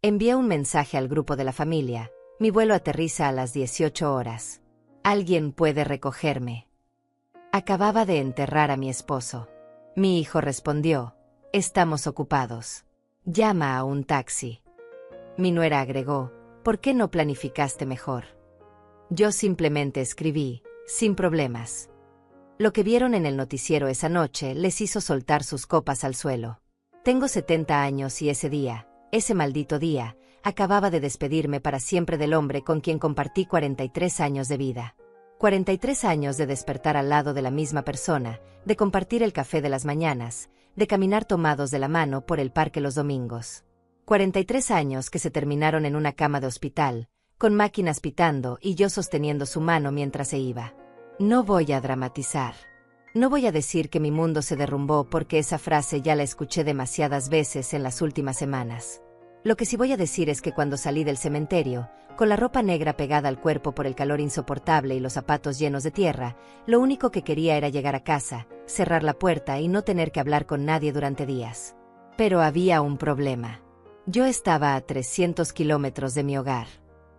Envié un mensaje al grupo de la familia. Mi vuelo aterriza a las 18 horas. ¿Alguien puede recogerme? Acababa de enterrar a mi esposo. Mi hijo respondió: estamos ocupados. Llama a un taxi. Mi nuera agregó: ¿por qué no planificaste mejor? Yo simplemente escribí: sin problemas. Lo que vieron en el noticiero esa noche les hizo soltar sus copas al suelo. Tengo 70 años y ese día, ese maldito día, acababa de despedirme para siempre del hombre con quien compartí 43 años de vida. 43 años de despertar al lado de la misma persona, de compartir el café de las mañanas, de caminar tomados de la mano por el parque los domingos. 43 años que se terminaron en una cama de hospital, con máquinas pitando y yo sosteniendo su mano mientras se iba. No voy a dramatizar. No voy a decir que mi mundo se derrumbó porque esa frase ya la escuché demasiadas veces en las últimas semanas. Lo que sí voy a decir es que cuando salí del cementerio, con la ropa negra pegada al cuerpo por el calor insoportable y los zapatos llenos de tierra, lo único que quería era llegar a casa, cerrar la puerta y no tener que hablar con nadie durante días. Pero había un problema. Yo estaba a 300 kilómetros de mi hogar.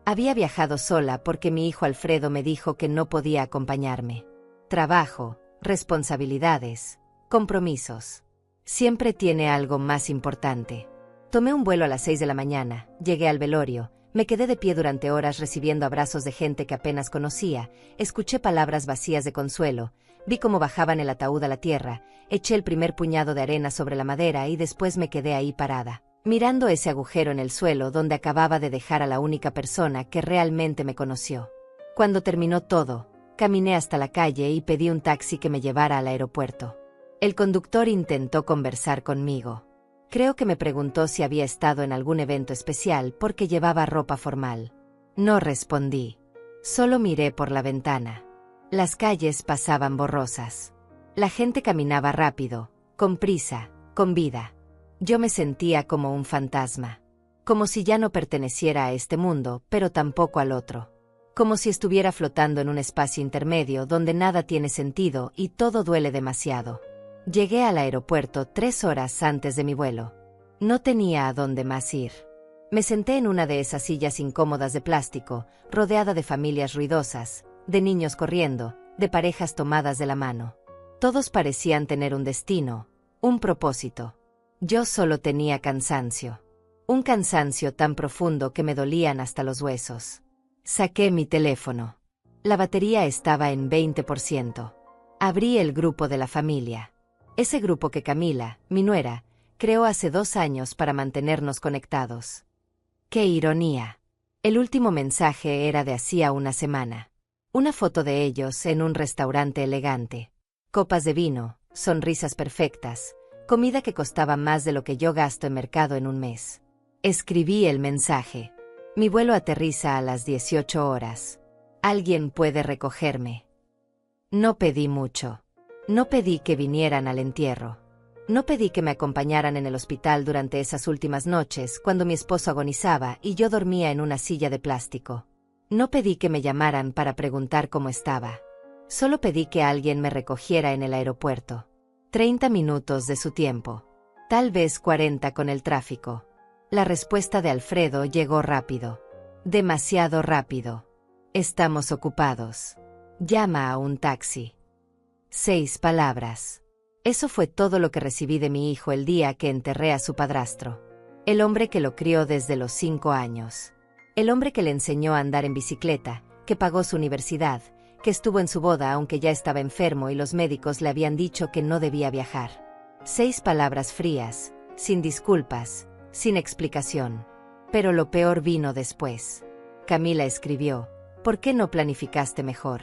Había viajado sola porque mi hijo Alfredo me dijo que no podía acompañarme. Trabajo, responsabilidades, compromisos. Siempre tiene algo más importante. Tomé un vuelo a las 6 de la mañana, llegué al velorio, me quedé de pie durante horas recibiendo abrazos de gente que apenas conocía, escuché palabras vacías de consuelo, vi cómo bajaban el ataúd a la tierra, eché el primer puñado de arena sobre la madera y después me quedé ahí parada, mirando ese agujero en el suelo donde acababa de dejar a la única persona que realmente me conoció. Cuando terminó todo, caminé hasta la calle y pedí un taxi que me llevara al aeropuerto. El conductor intentó conversar conmigo. Creo que me preguntó si había estado en algún evento especial porque llevaba ropa formal. No respondí. Solo miré por la ventana. Las calles pasaban borrosas. La gente caminaba rápido, con prisa, con vida. Yo me sentía como un fantasma. Como si ya no perteneciera a este mundo, pero tampoco al otro. Como si estuviera flotando en un espacio intermedio donde nada tiene sentido y todo duele demasiado. Llegué al aeropuerto 3 horas antes de mi vuelo. No tenía a dónde más ir. Me senté en una de esas sillas incómodas de plástico, rodeada de familias ruidosas, de niños corriendo, de parejas tomadas de la mano. Todos parecían tener un destino, un propósito. Yo solo tenía cansancio. Un cansancio tan profundo que me dolían hasta los huesos. Saqué mi teléfono. La batería estaba en 20%. Abrí el grupo de la familia. Ese grupo que Camila, mi nuera, creó hace 2 años para mantenernos conectados. ¡Qué ironía! El último mensaje era de hacía una semana. Una foto de ellos en un restaurante elegante. Copas de vino, sonrisas perfectas, comida que costaba más de lo que yo gasto en mercado en un mes. Escribí el mensaje. Mi vuelo aterriza a las 18 horas. ¿Alguien puede recogerme? No pedí mucho. No pedí que vinieran al entierro. No pedí que me acompañaran en el hospital durante esas últimas noches cuando mi esposo agonizaba y yo dormía en una silla de plástico. No pedí que me llamaran para preguntar cómo estaba. Solo pedí que alguien me recogiera en el aeropuerto. 30 minutos de su tiempo. Tal vez 40 con el tráfico. La respuesta de Alfredo llegó rápido. Demasiado rápido. Estamos ocupados. Llama a un taxi. 6 palabras. Eso fue todo lo que recibí de mi hijo el día que enterré a su padrastro. El hombre que lo crió desde los 5 años. El hombre que le enseñó a andar en bicicleta, que pagó su universidad, que estuvo en su boda aunque ya estaba enfermo y los médicos le habían dicho que no debía viajar. 6 palabras frías, sin disculpas, sin explicación. Pero lo peor vino después. Camila escribió: ¿por qué no planificaste mejor?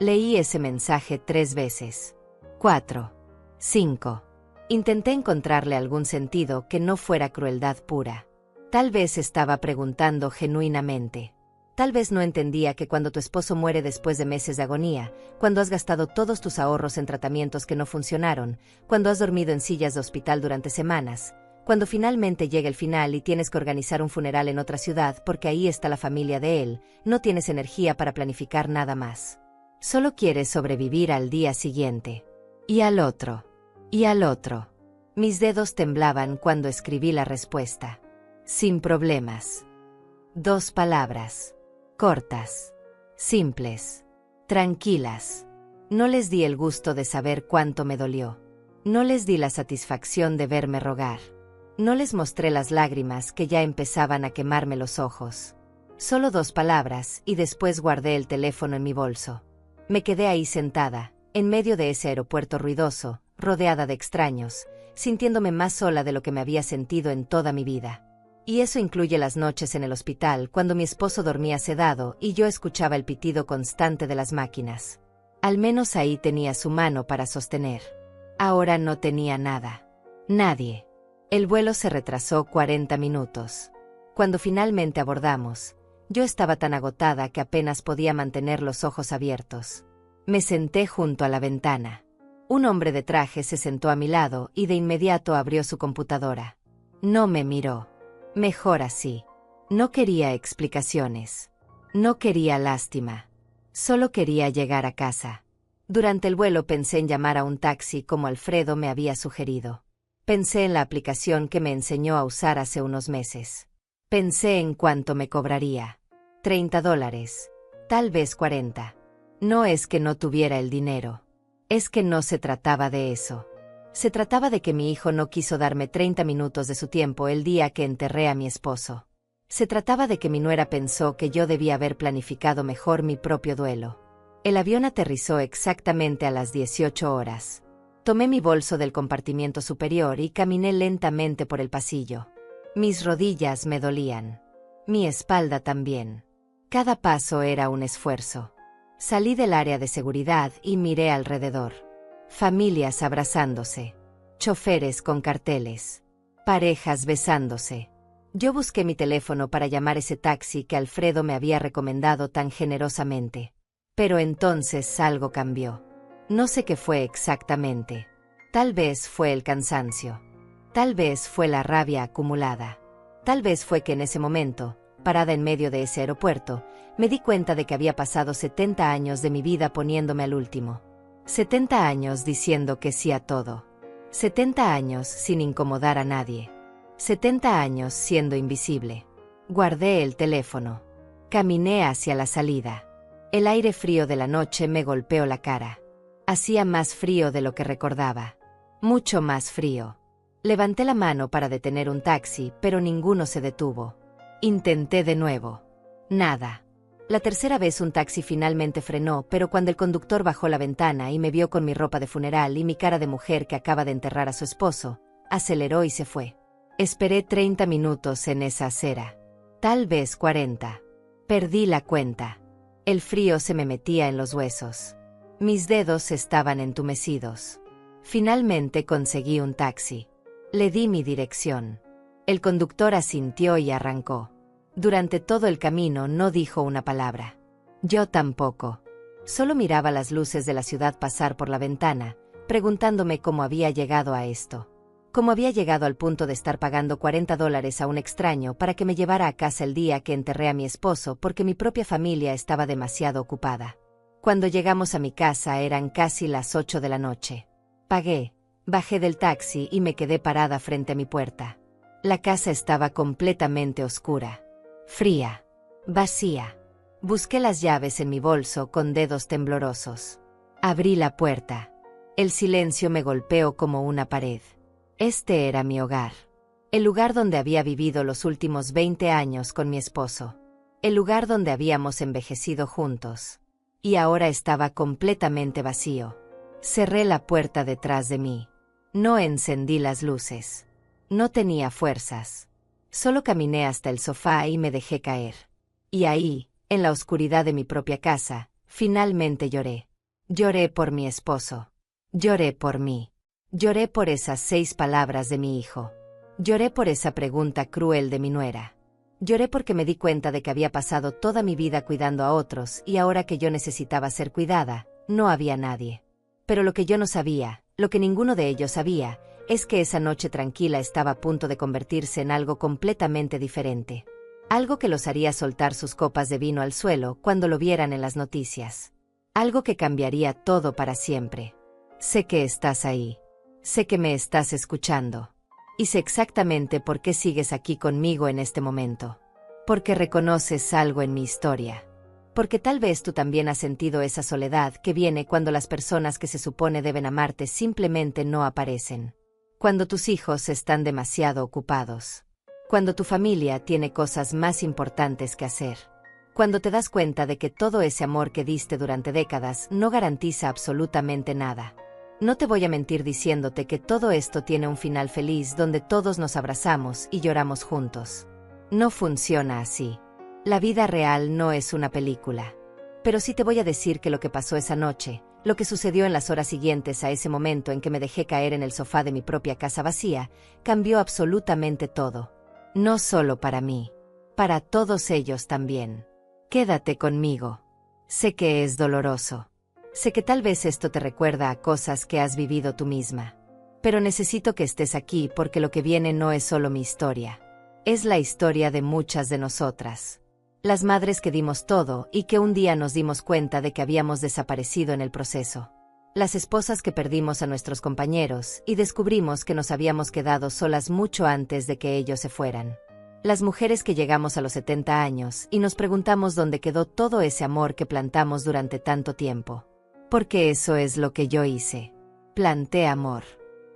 Leí ese mensaje 3 veces. 4. 5. Intenté encontrarle algún sentido que no fuera crueldad pura. Tal vez estaba preguntando genuinamente. Tal vez no entendía que cuando tu esposo muere después de meses de agonía, cuando has gastado todos tus ahorros en tratamientos que no funcionaron, cuando has dormido en sillas de hospital durante semanas, cuando finalmente llega el final y tienes que organizar un funeral en otra ciudad porque ahí está la familia de él, no tienes energía para planificar nada más. Solo quieres sobrevivir al día siguiente. Y al otro. Y al otro. Mis dedos temblaban cuando escribí la respuesta. sin problemas. 2 palabras. Cortas. Simples. Tranquilas. No les di el gusto de saber cuánto me dolió. No les di la satisfacción de verme rogar. No les mostré las lágrimas que ya empezaban a quemarme los ojos. Solo 2 palabras y después guardé el teléfono en mi bolso. Me quedé ahí sentada, en medio de ese aeropuerto ruidoso, rodeada de extraños, sintiéndome más sola de lo que me había sentido en toda mi vida. Y eso incluye las noches en el hospital cuando mi esposo dormía sedado y yo escuchaba el pitido constante de las máquinas. Al menos ahí tenía su mano para sostener. Ahora no tenía nada. Nadie. El vuelo se retrasó 40 minutos. Cuando finalmente abordamos, yo estaba tan agotada que apenas podía mantener los ojos abiertos. Me senté junto a la ventana. Un hombre de traje se sentó a mi lado y de inmediato abrió su computadora. No me miró. Mejor así. No quería explicaciones. No quería lástima. Solo quería llegar a casa. Durante el vuelo pensé en llamar a un taxi como Alfredo me había sugerido. Pensé en la aplicación que me enseñó a usar hace unos meses. Pensé en cuánto me cobraría. $30. Tal vez 40. No es que no tuviera el dinero. Es que no se trataba de eso. Se trataba de que mi hijo no quiso darme 30 minutos de su tiempo el día que enterré a mi esposo. Se trataba de que mi nuera pensó que yo debía haber planificado mejor mi propio duelo. El avión aterrizó exactamente a las 18 horas. Tomé mi bolso del compartimiento superior y caminé lentamente por el pasillo. Mis rodillas me dolían. Mi espalda también. Cada paso era un esfuerzo. Salí del área de seguridad y miré alrededor. Familias abrazándose. Choferes con carteles. Parejas besándose. Yo busqué mi teléfono para llamar ese taxi que Alfredo me había recomendado tan generosamente. Pero entonces algo cambió. No sé qué fue exactamente. Tal vez fue el cansancio. Tal vez fue la rabia acumulada. Tal vez fue que en ese momento, parada en medio de ese aeropuerto, me di cuenta de que había pasado 70 años de mi vida poniéndome al último. 70 años diciendo que sí a todo. 70 años sin incomodar a nadie. 70 años siendo invisible. Guardé el teléfono. Caminé hacia la salida. El aire frío de la noche me golpeó la cara. Hacía más frío de lo que recordaba. Mucho más frío. Levanté la mano para detener un taxi, pero ninguno se detuvo. Intenté de nuevo. Nada. La tercera vez un taxi finalmente frenó, pero cuando el conductor bajó la ventana y me vio con mi ropa de funeral y mi cara de mujer que acaba de enterrar a su esposo, aceleró y se fue. Esperé 30 minutos en esa acera. Tal vez 40. Perdí la cuenta. El frío se me metía en los huesos. Mis dedos estaban entumecidos. Finalmente conseguí un taxi. Le di mi dirección. El conductor asintió y arrancó. Durante todo el camino no dijo una palabra. Yo tampoco. Solo miraba las luces de la ciudad pasar por la ventana, preguntándome cómo había llegado a esto. Cómo había llegado al punto de estar pagando $40 a un extraño para que me llevara a casa el día que enterré a mi esposo porque mi propia familia estaba demasiado ocupada. Cuando llegamos a mi casa eran casi las 8 de la noche. Pagué, bajé del taxi y me quedé parada frente a mi puerta. La casa estaba completamente oscura. Fría. Vacía. Busqué las llaves en mi bolso con dedos temblorosos. Abrí la puerta. El silencio me golpeó como una pared. Este era mi hogar. El lugar donde había vivido los últimos 20 años con mi esposo. El lugar donde habíamos envejecido juntos. Y ahora estaba completamente vacío. Cerré la puerta detrás de mí. No encendí las luces. No tenía fuerzas. Solo caminé hasta el sofá y me dejé caer. Y ahí, en la oscuridad de mi propia casa, finalmente lloré. Lloré por mi esposo. Lloré por mí. Lloré por esas 6 palabras de mi hijo. Lloré por esa pregunta cruel de mi nuera. Lloré porque me di cuenta de que había pasado toda mi vida cuidando a otros y ahora que yo necesitaba ser cuidada, no había nadie. Pero lo que yo no sabía, lo que ninguno de ellos sabía, es que esa noche tranquila estaba a punto de convertirse en algo completamente diferente. Algo que los haría soltar sus copas de vino al suelo cuando lo vieran en las noticias. Algo que cambiaría todo para siempre. Sé que estás ahí. Sé que me estás escuchando. Y sé exactamente por qué sigues aquí conmigo en este momento. Porque reconoces algo en mi historia. Porque tal vez tú también has sentido esa soledad que viene cuando las personas que se supone deben amarte simplemente no aparecen. Cuando tus hijos están demasiado ocupados. Cuando tu familia tiene cosas más importantes que hacer. Cuando te das cuenta de que todo ese amor que diste durante décadas no garantiza absolutamente nada. No te voy a mentir diciéndote que todo esto tiene un final feliz donde todos nos abrazamos y lloramos juntos. No funciona así. La vida real no es una película. Pero sí te voy a decir que lo que pasó esa noche, lo que sucedió en las horas siguientes a ese momento en que me dejé caer en el sofá de mi propia casa vacía, cambió absolutamente todo. No solo para mí. Para todos ellos también. Quédate conmigo. Sé que es doloroso. Sé que tal vez esto te recuerda a cosas que has vivido tú misma. Pero necesito que estés aquí porque lo que viene no es solo mi historia. Es la historia de muchas de nosotras. Las madres que dimos todo y que un día nos dimos cuenta de que habíamos desaparecido en el proceso. Las esposas que perdimos a nuestros compañeros y descubrimos que nos habíamos quedado solas mucho antes de que ellos se fueran. Las mujeres que llegamos a los 70 años y nos preguntamos dónde quedó todo ese amor que plantamos durante tanto tiempo. Porque eso es lo que yo hice. Planté amor.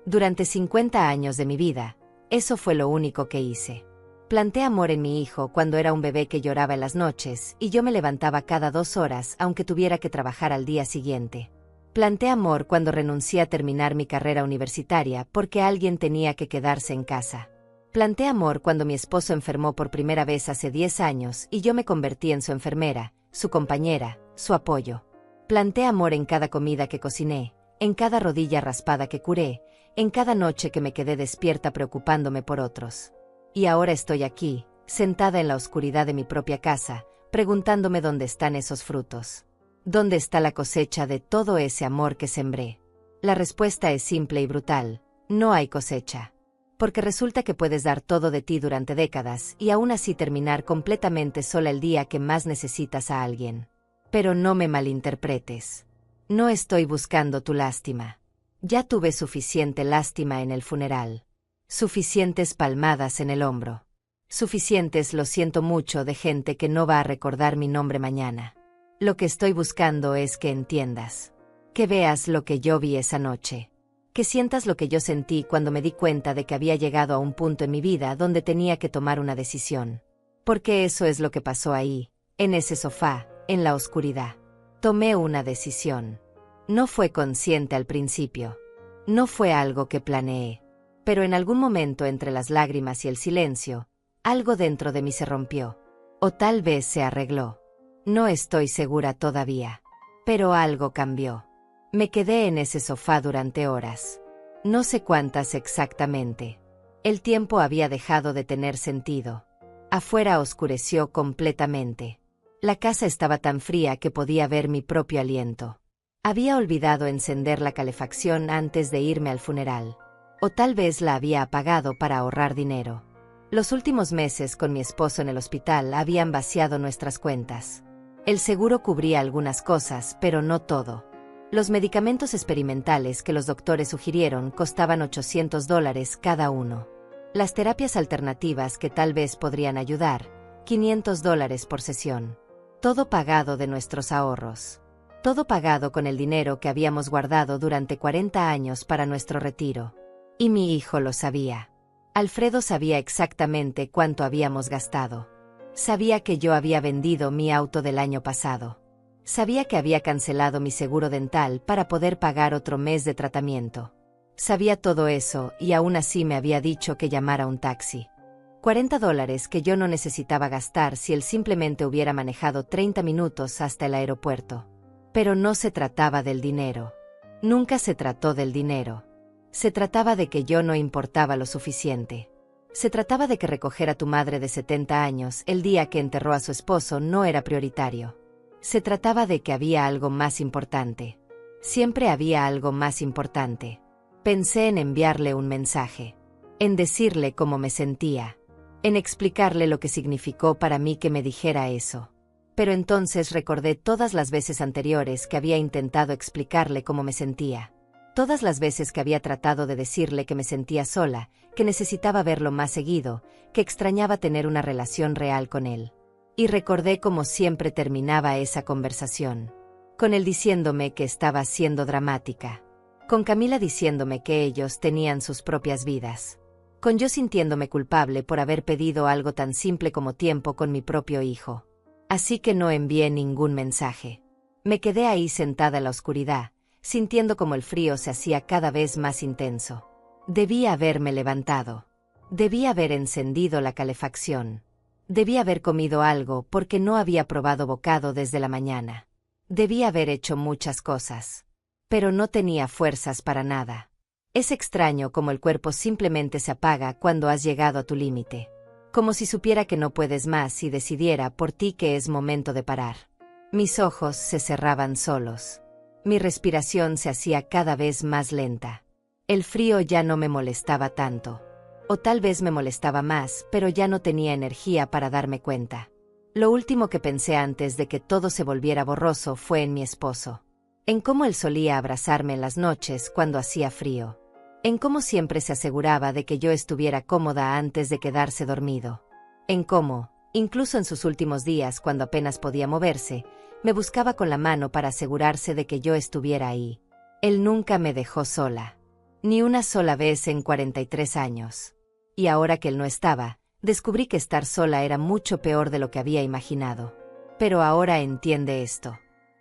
Durante 50 años de mi vida, eso fue lo único que hice. Planté amor en mi hijo cuando era un bebé que lloraba en las noches y yo me levantaba cada 2 horas aunque tuviera que trabajar al día siguiente. Planté amor cuando renuncié a terminar mi carrera universitaria porque alguien tenía que quedarse en casa. Planté amor cuando mi esposo enfermó por primera vez hace 10 años y yo me convertí en su enfermera, su compañera, su apoyo. Planté amor en cada comida que cociné, en cada rodilla raspada que curé, en cada noche que me quedé despierta preocupándome por otros. Y ahora estoy aquí, sentada en la oscuridad de mi propia casa, preguntándome dónde están esos frutos. ¿Dónde está la cosecha de todo ese amor que sembré? La respuesta es simple y brutal: no hay cosecha. Porque resulta que puedes dar todo de ti durante décadas y aún así terminar completamente sola el día que más necesitas a alguien. Pero no me malinterpretes. No estoy buscando tu lástima. Ya tuve suficiente lástima en el funeral. Suficientes palmadas en el hombro. Suficientes lo siento mucho de gente que no va a recordar mi nombre mañana. Lo que estoy buscando es que entiendas. Que veas lo que yo vi esa noche. Que sientas lo que yo sentí cuando me di cuenta de que había llegado a un punto en mi vida donde tenía que tomar una decisión. Porque eso es lo que pasó ahí, en ese sofá, en la oscuridad. Tomé una decisión. No fue consciente al principio. No fue algo que planeé. Pero en algún momento entre las lágrimas y el silencio, algo dentro de mí se rompió. O tal vez se arregló. No estoy segura todavía. Pero algo cambió. Me quedé en ese sofá durante horas. No sé cuántas exactamente. El tiempo había dejado de tener sentido. Afuera oscureció completamente. La casa estaba tan fría que podía ver mi propio aliento. Había olvidado encender la calefacción antes de irme al funeral. O tal vez la había apagado para ahorrar dinero. Los últimos meses con mi esposo en el hospital habían vaciado nuestras cuentas. El seguro cubría algunas cosas, pero no todo. Los medicamentos experimentales que los doctores sugirieron costaban $800 cada uno. Las terapias alternativas que tal vez podrían ayudar, $500 por sesión. Todo pagado de nuestros ahorros. Todo pagado con el dinero que habíamos guardado durante 40 años para nuestro retiro. Y mi hijo lo sabía. Alfredo sabía exactamente cuánto habíamos gastado. Sabía que yo había vendido mi auto del año pasado. Sabía que había cancelado mi seguro dental para poder pagar otro mes de tratamiento. Sabía todo eso y aún así me había dicho que llamara un taxi. $40 que yo no necesitaba gastar si él simplemente hubiera manejado 30 minutos hasta el aeropuerto. Pero no se trataba del dinero. Nunca se trató del dinero. Se trataba de que yo no importaba lo suficiente. Se trataba de que recoger a tu madre de 70 años el día que enterró a su esposo no era prioritario. Se trataba de que había algo más importante. Siempre había algo más importante. Pensé en enviarle un mensaje. En decirle cómo me sentía. En explicarle lo que significó para mí que me dijera eso. Pero entonces recordé todas las veces anteriores que había intentado explicarle cómo me sentía. Todas las veces que había tratado de decirle que me sentía sola, que necesitaba verlo más seguido, que extrañaba tener una relación real con él. Y recordé cómo siempre terminaba esa conversación. Con él diciéndome que estaba siendo dramática. Con Camila diciéndome que ellos tenían sus propias vidas. Con yo sintiéndome culpable por haber pedido algo tan simple como tiempo con mi propio hijo. Así que no envié ningún mensaje. Me quedé ahí sentada en la oscuridad, sintiendo como el frío se hacía cada vez más intenso. Debía haberme levantado. Debía haber encendido la calefacción. Debía haber comido algo porque no había probado bocado desde la mañana. Debía haber hecho muchas cosas. Pero no tenía fuerzas para nada. Es extraño como el cuerpo simplemente se apaga cuando has llegado a tu límite. Como si supiera que no puedes más y decidiera por ti que es momento de parar. Mis ojos se cerraban solos. Mi respiración se hacía cada vez más lenta. El frío ya no me molestaba tanto. O tal vez me molestaba más, pero ya no tenía energía para darme cuenta. Lo último que pensé antes de que todo se volviera borroso fue en mi esposo. En cómo él solía abrazarme en las noches cuando hacía frío. En cómo siempre se aseguraba de que yo estuviera cómoda antes de quedarse dormido. En cómo, incluso en sus últimos días cuando apenas podía moverse, me buscaba con la mano para asegurarse de que yo estuviera ahí. Él nunca me dejó sola. Ni una sola vez en 43 años. Y ahora que él no estaba, descubrí que estar sola era mucho peor de lo que había imaginado. Pero ahora entiende esto.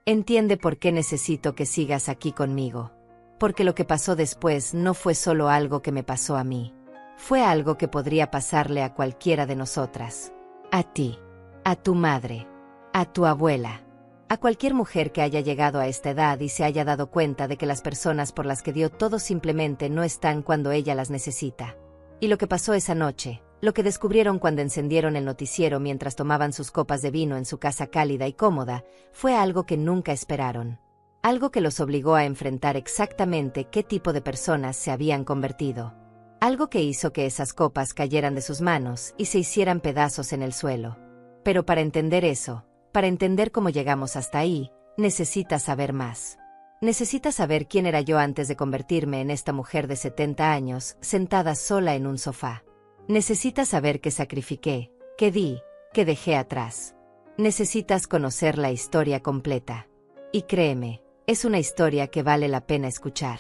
Entiende por qué necesito que sigas aquí conmigo. Porque lo que pasó después no fue solo algo que me pasó a mí. Fue algo que podría pasarle a cualquiera de nosotras. A ti. A tu madre. A tu abuela. A cualquier mujer que haya llegado a esta edad y se haya dado cuenta de que las personas por las que dio todo simplemente no están cuando ella las necesita. Y lo que pasó esa noche, lo que descubrieron cuando encendieron el noticiero mientras tomaban sus copas de vino en su casa cálida y cómoda, fue algo que nunca esperaron. Algo que los obligó a enfrentar exactamente qué tipo de personas se habían convertido. Algo que hizo que esas copas cayeran de sus manos y se hicieran pedazos en el suelo. Pero para entender eso, para entender cómo llegamos hasta ahí, necesitas saber más. Necesitas saber quién era yo antes de convertirme en esta mujer de 70 años, sentada sola en un sofá. Necesitas saber qué sacrifiqué, qué di, qué dejé atrás. Necesitas conocer la historia completa. Y créeme, es una historia que vale la pena escuchar.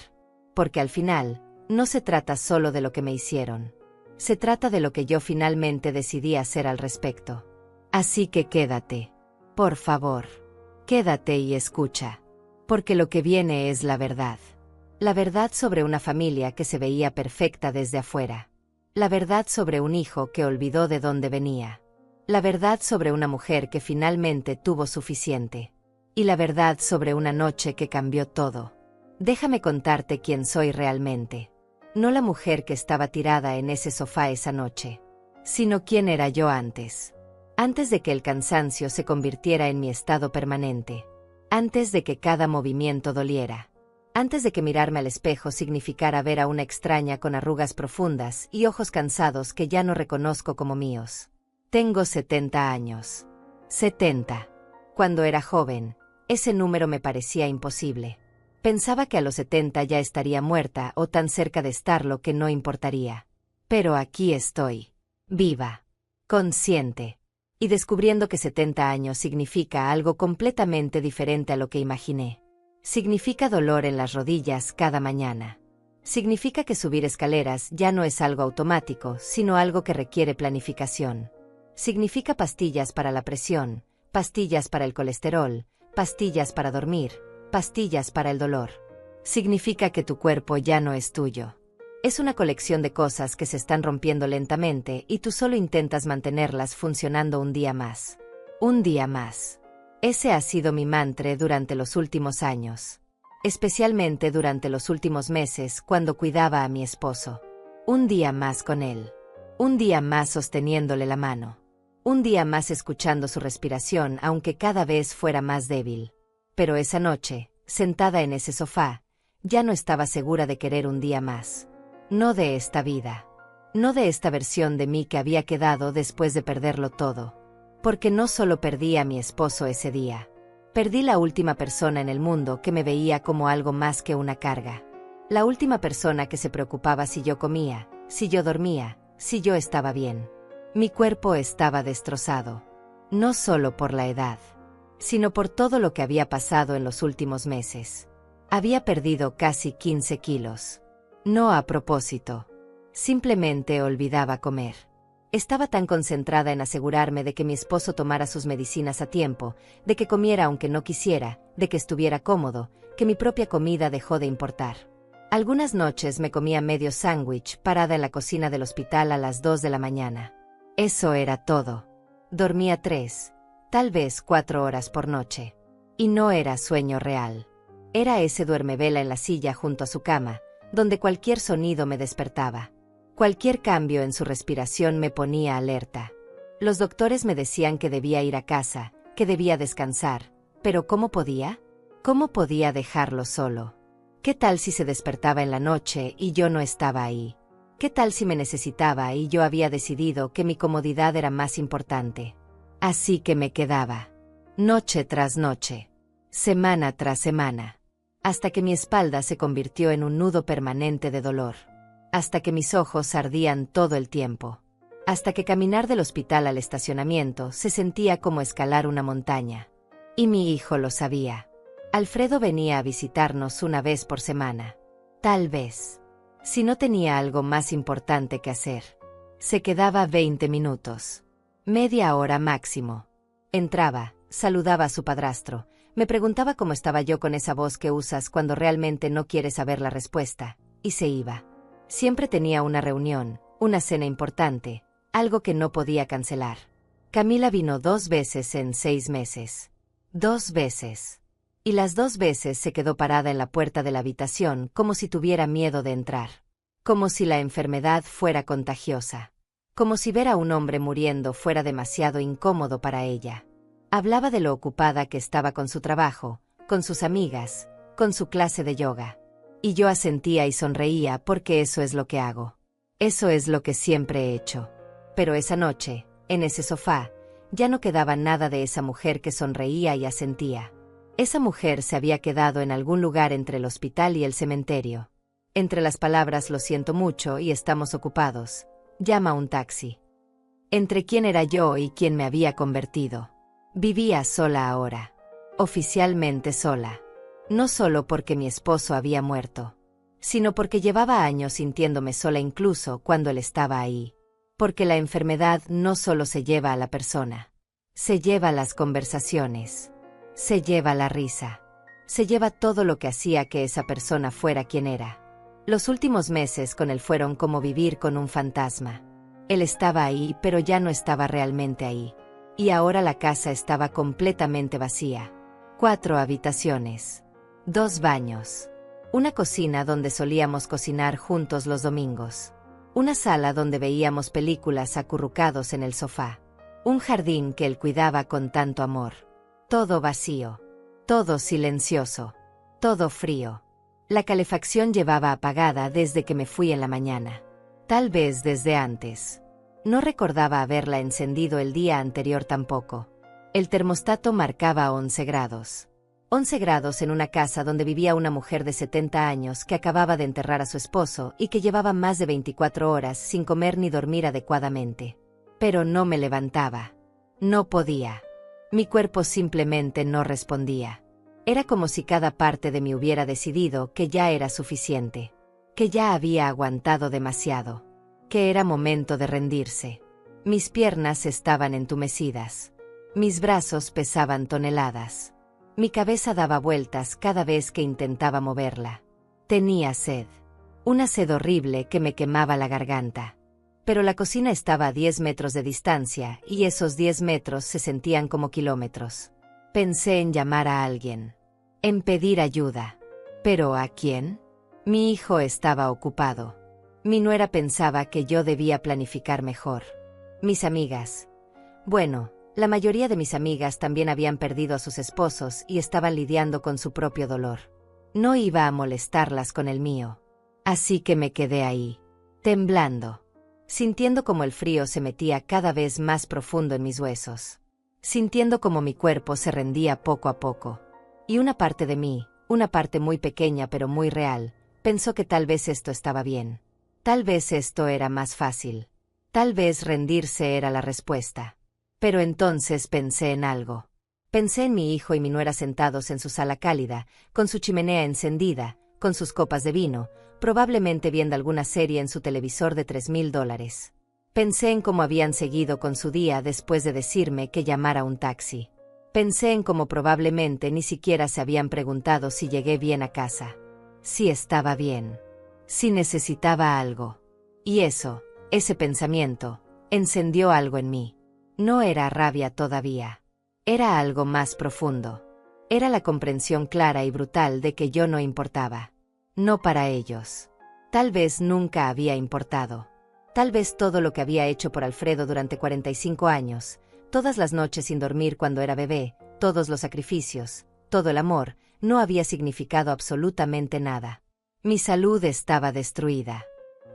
Porque al final, no se trata solo de lo que me hicieron. Se trata de lo que yo finalmente decidí hacer al respecto. Así que quédate. Por favor. Quédate y escucha. Porque lo que viene es la verdad. La verdad sobre una familia que se veía perfecta desde afuera. La verdad sobre un hijo que olvidó de dónde venía. La verdad sobre una mujer que finalmente tuvo suficiente. Y la verdad sobre una noche que cambió todo. Déjame contarte quién soy realmente. No la mujer que estaba tirada en ese sofá esa noche. Sino quién era yo antes. Antes de que el cansancio se convirtiera en mi estado permanente. Antes de que cada movimiento doliera. Antes de que mirarme al espejo significara ver a una extraña con arrugas profundas y ojos cansados que ya no reconozco como míos. Tengo 70 años. 70. Cuando era joven, ese número me parecía imposible. Pensaba que a los 70 ya estaría muerta o tan cerca de estarlo que no importaría. Pero aquí estoy. Viva. Consciente. Y descubriendo que 70 años significa algo completamente diferente a lo que imaginé. Significa dolor en las rodillas cada mañana. Significa que subir escaleras ya no es algo automático, sino algo que requiere planificación. Significa pastillas para la presión, pastillas para el colesterol, pastillas para dormir, pastillas para el dolor. Significa que tu cuerpo ya no es tuyo. Es una colección de cosas que se están rompiendo lentamente y tú solo intentas mantenerlas funcionando un día más. Un día más. Ese ha sido mi mantra durante los últimos años. Especialmente durante los últimos meses cuando cuidaba a mi esposo. Un día más con él. Un día más sosteniéndole la mano. Un día más escuchando su respiración aunque cada vez fuera más débil. Pero esa noche, sentada en ese sofá, ya no estaba segura de querer un día más. No de esta vida. No de esta versión de mí que había quedado después de perderlo todo. Porque no solo perdí a mi esposo ese día. Perdí la última persona en el mundo que me veía como algo más que una carga. La última persona que se preocupaba si yo comía, si yo dormía, si yo estaba bien. Mi cuerpo estaba destrozado. No solo por la edad, sino por todo lo que había pasado en los últimos meses. Había perdido casi 15 kilos. No a propósito. Simplemente olvidaba comer. Estaba tan concentrada en asegurarme de que mi esposo tomara sus medicinas a tiempo, de que comiera aunque no quisiera, de que estuviera cómodo, que mi propia comida dejó de importar. Algunas noches me comía medio sándwich parada en la cocina del hospital a las 2 de la mañana. Eso era todo. Dormía 3, tal vez 4 horas por noche. Y no era sueño real. Era ese duermevela en la silla junto a su cama, donde cualquier sonido me despertaba. Cualquier cambio en su respiración me ponía alerta. Los doctores me decían que debía ir a casa, que debía descansar, pero ¿cómo podía? ¿Cómo podía dejarlo solo? ¿Qué tal si se despertaba en la noche y yo no estaba ahí? ¿Qué tal si me necesitaba y yo había decidido que mi comodidad era más importante? Así que me quedaba, noche tras noche, semana tras semana, hasta que mi espalda se convirtió en un nudo permanente de dolor, hasta que mis ojos ardían todo el tiempo, hasta que caminar del hospital al estacionamiento se sentía como escalar una montaña. Y mi hijo lo sabía. Alfredo venía a visitarnos una vez por semana. Tal vez, si no tenía algo más importante que hacer, se quedaba 20 minutos, media hora máximo. Entraba, saludaba a su padrastro, me preguntaba cómo estaba yo con esa voz que usas cuando realmente no quieres saber la respuesta, y se iba. Siempre tenía una reunión, una cena importante, algo que no podía cancelar. Camila vino 2 veces en 6 meses. 2 veces. Y las 2 veces se quedó parada en la puerta de la habitación como si tuviera miedo de entrar. Como si la enfermedad fuera contagiosa. Como si ver a un hombre muriendo fuera demasiado incómodo para ella. Hablaba de lo ocupada que estaba con su trabajo, con sus amigas, con su clase de yoga. Y yo asentía y sonreía porque eso es lo que hago. Eso es lo que siempre he hecho. Pero esa noche, en ese sofá, ya no quedaba nada de esa mujer que sonreía y asentía. Esa mujer se había quedado en algún lugar entre el hospital y el cementerio. Entre las palabras lo siento mucho y estamos ocupados. Llama un taxi. Entre quién era yo y quién me había convertido. Vivía sola ahora. Oficialmente sola. No solo porque mi esposo había muerto, sino porque llevaba años sintiéndome sola incluso cuando él estaba ahí. Porque la enfermedad no solo se lleva a la persona. Se lleva las conversaciones. Se lleva la risa. Se lleva todo lo que hacía que esa persona fuera quien era. Los últimos meses con él fueron como vivir con un fantasma. Él estaba ahí, pero ya no estaba realmente ahí. Y ahora la casa estaba completamente vacía. 4 habitaciones. 2 baños. Una cocina donde solíamos cocinar juntos los domingos. Una sala donde veíamos películas acurrucados en el sofá. Un jardín que él cuidaba con tanto amor. Todo vacío. Todo silencioso. Todo frío. La calefacción llevaba apagada desde que me fui en la mañana. Tal vez desde antes. No recordaba haberla encendido el día anterior tampoco. El termostato marcaba 11 grados. 11 grados en una casa donde vivía una mujer de 70 años que acababa de enterrar a su esposo y que llevaba más de 24 horas sin comer ni dormir adecuadamente. Pero no me levantaba. No podía. Mi cuerpo simplemente no respondía. Era como si cada parte de mí hubiera decidido que ya era suficiente. Que ya había aguantado demasiado. Que era momento de rendirse. Mis piernas estaban entumecidas. Mis brazos pesaban toneladas. Mi cabeza daba vueltas cada vez que intentaba moverla. Tenía sed. Una sed horrible que me quemaba la garganta. Pero la cocina estaba a 10 metros de distancia y esos 10 metros se sentían como kilómetros. Pensé en llamar a alguien. En pedir ayuda. ¿Pero a quién? Mi hijo estaba ocupado. Mi nuera pensaba que yo debía planificar mejor. Mis amigas. Bueno, la mayoría de mis amigas también habían perdido a sus esposos y estaban lidiando con su propio dolor. No iba a molestarlas con el mío. Así que me quedé ahí, temblando, sintiendo como el frío se metía cada vez más profundo en mis huesos, sintiendo como mi cuerpo se rendía poco a poco. Y una parte de mí, una parte muy pequeña pero muy real, Pensó que tal vez esto estaba bien. Tal vez esto era más fácil. Tal vez rendirse era la respuesta. Pero entonces pensé en algo. Pensé en mi hijo y mi nuera sentados en su sala cálida, con su chimenea encendida, con sus copas de vino, probablemente viendo alguna serie en su televisor de $3,000. Pensé en cómo habían seguido con su día después de decirme que llamara un taxi. Pensé en cómo probablemente ni siquiera se habían preguntado si llegué bien a casa. Si estaba bien. Si necesitaba algo. Y ese pensamiento, encendió algo en mí. No era rabia todavía. Era algo más profundo. Era la comprensión clara y brutal de que yo no importaba. No para ellos. Tal vez nunca había importado. Tal vez todo lo que había hecho por Alfredo durante 45 años, todas las noches sin dormir cuando era bebé, todos los sacrificios, todo el amor, no había significado absolutamente nada. Mi salud estaba destruida.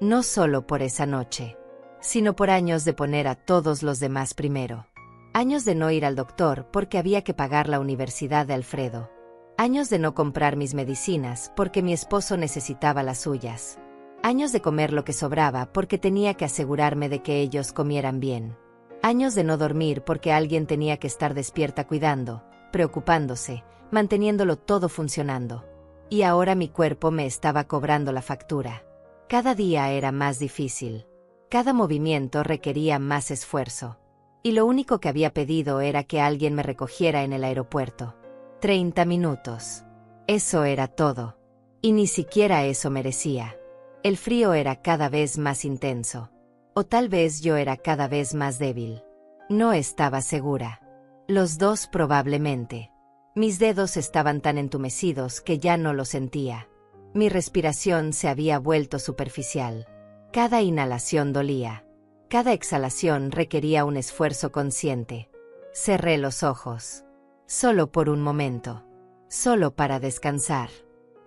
No solo por esa noche, sino por años de poner a todos los demás primero. Años de no ir al doctor porque había que pagar la universidad de Alfredo. Años de no comprar mis medicinas porque mi esposo necesitaba las suyas. Años de comer lo que sobraba porque tenía que asegurarme de que ellos comieran bien. Años de no dormir porque alguien tenía que estar despierta cuidando, preocupándose, manteniéndolo todo funcionando. Y ahora mi cuerpo me estaba cobrando la factura. Cada día era más difícil. Cada movimiento requería más esfuerzo. Y lo único que había pedido era que alguien me recogiera en el aeropuerto. 30 minutos. Eso era todo. Y ni siquiera eso merecía. El frío era cada vez más intenso. O tal vez yo era cada vez más débil. No estaba segura. Los dos probablemente. Mis dedos estaban tan entumecidos que ya no lo sentía. Mi respiración se había vuelto superficial. Cada inhalación dolía. Cada exhalación requería un esfuerzo consciente. Cerré los ojos. Solo por un momento. Solo para descansar.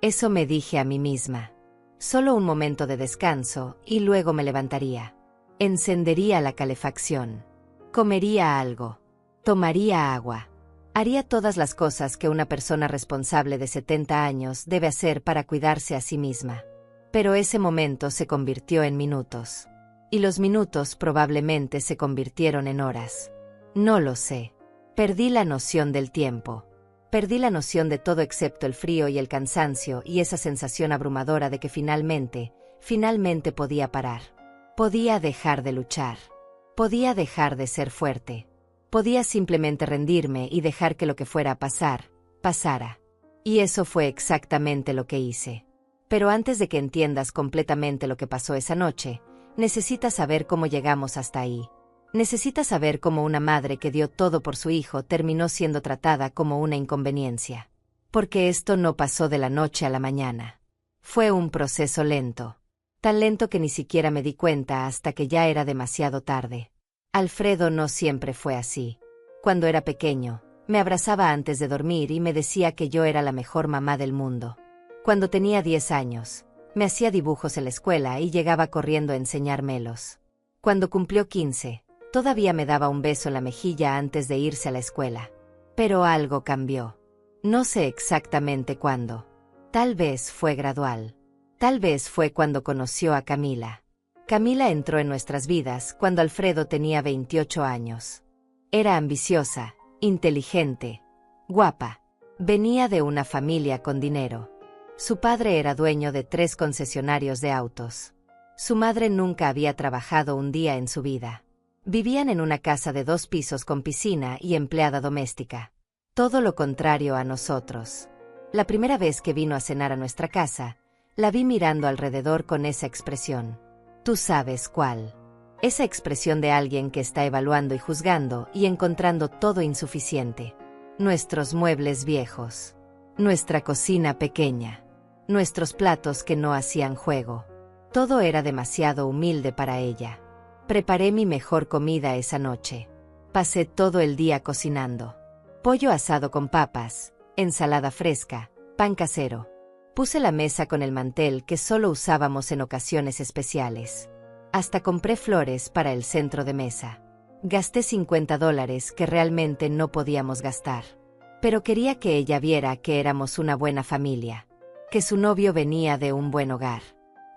Eso me dije a mí misma. Solo un momento de descanso y luego me levantaría. Encendería la calefacción. Comería algo. Tomaría agua. Haría todas las cosas que una persona responsable de 70 años debe hacer para cuidarse a sí misma. Pero ese momento se convirtió en minutos. Y los minutos probablemente se convirtieron en horas. No lo sé. Perdí la noción del tiempo. Perdí la noción de todo excepto el frío y el cansancio y esa sensación abrumadora de que finalmente podía parar. Podía dejar de luchar. Podía dejar de ser fuerte. Podía simplemente rendirme y dejar que lo que fuera a pasar, pasara. Y eso fue exactamente lo que hice. Pero antes de que entiendas completamente lo que pasó esa noche, necesitas saber cómo llegamos hasta ahí. Necesitas saber cómo una madre que dio todo por su hijo terminó siendo tratada como una inconveniencia. Porque esto no pasó de la noche a la mañana. Fue un proceso lento. Tan lento que ni siquiera me di cuenta hasta que ya era demasiado tarde. Alfredo no siempre fue así. Cuando era pequeño, me abrazaba antes de dormir y me decía que yo era la mejor mamá del mundo. Cuando tenía 10 años, me hacía dibujos en la escuela y llegaba corriendo a enseñármelos. Cuando cumplió 15, todavía me daba un beso en la mejilla antes de irse a la escuela. Pero algo cambió. No sé exactamente cuándo. Tal vez fue gradual. Tal vez fue cuando conoció a Camila. Camila entró en nuestras vidas cuando Alfredo tenía 28 años. Era ambiciosa, inteligente, guapa. Venía de una familia con dinero. Su padre era dueño de 3 concesionarios de autos. Su madre nunca había trabajado un día en su vida. Vivían en una casa de 2 pisos con piscina y empleada doméstica. Todo lo contrario a nosotros. La primera vez que vino a cenar a nuestra casa, la vi mirando alrededor con esa expresión. Tú sabes cuál. Esa expresión de alguien que está evaluando y juzgando y encontrando todo insuficiente. Nuestros muebles viejos. Nuestra cocina pequeña. Nuestros platos que no hacían juego. Todo era demasiado humilde para ella. Preparé mi mejor comida esa noche. Pasé todo el día cocinando. Pollo asado con papas, ensalada fresca, pan casero. Puse la mesa con el mantel que solo usábamos en ocasiones especiales. Hasta compré flores para el centro de mesa. Gasté $50 que realmente no podíamos gastar. Pero quería que ella viera que éramos una buena familia. que su novio venía de un buen hogar.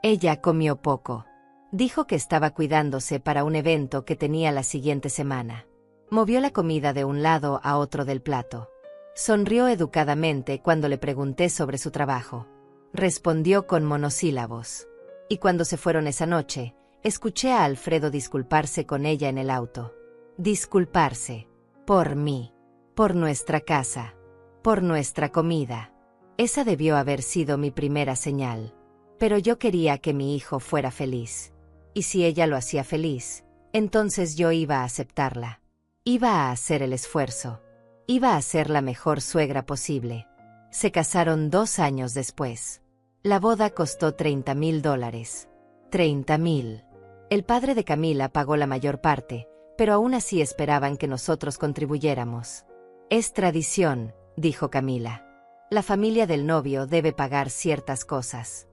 Ella comió poco. Dijo que estaba cuidándose para un evento que tenía la siguiente semana. Movió la comida de un lado a otro del plato. Sonrió educadamente cuando le pregunté sobre su trabajo. Respondió con monosílabos. Y cuando se fueron esa noche, escuché a Alfredo disculparse con ella en el auto. Disculparse. Por mí. Por nuestra casa. Por nuestra comida. Esa debió haber sido mi primera señal. Pero yo quería que mi hijo fuera feliz. Y si ella lo hacía feliz, entonces yo iba a aceptarla. Iba a hacer el esfuerzo. Iba a ser la mejor suegra posible. Se casaron 2 años después. La boda costó $30,000. $30,000. El padre de Camila pagó la mayor parte, pero aún así esperaban que nosotros contribuyéramos. Es tradición, dijo Camila. La familia del novio debe pagar ciertas cosas.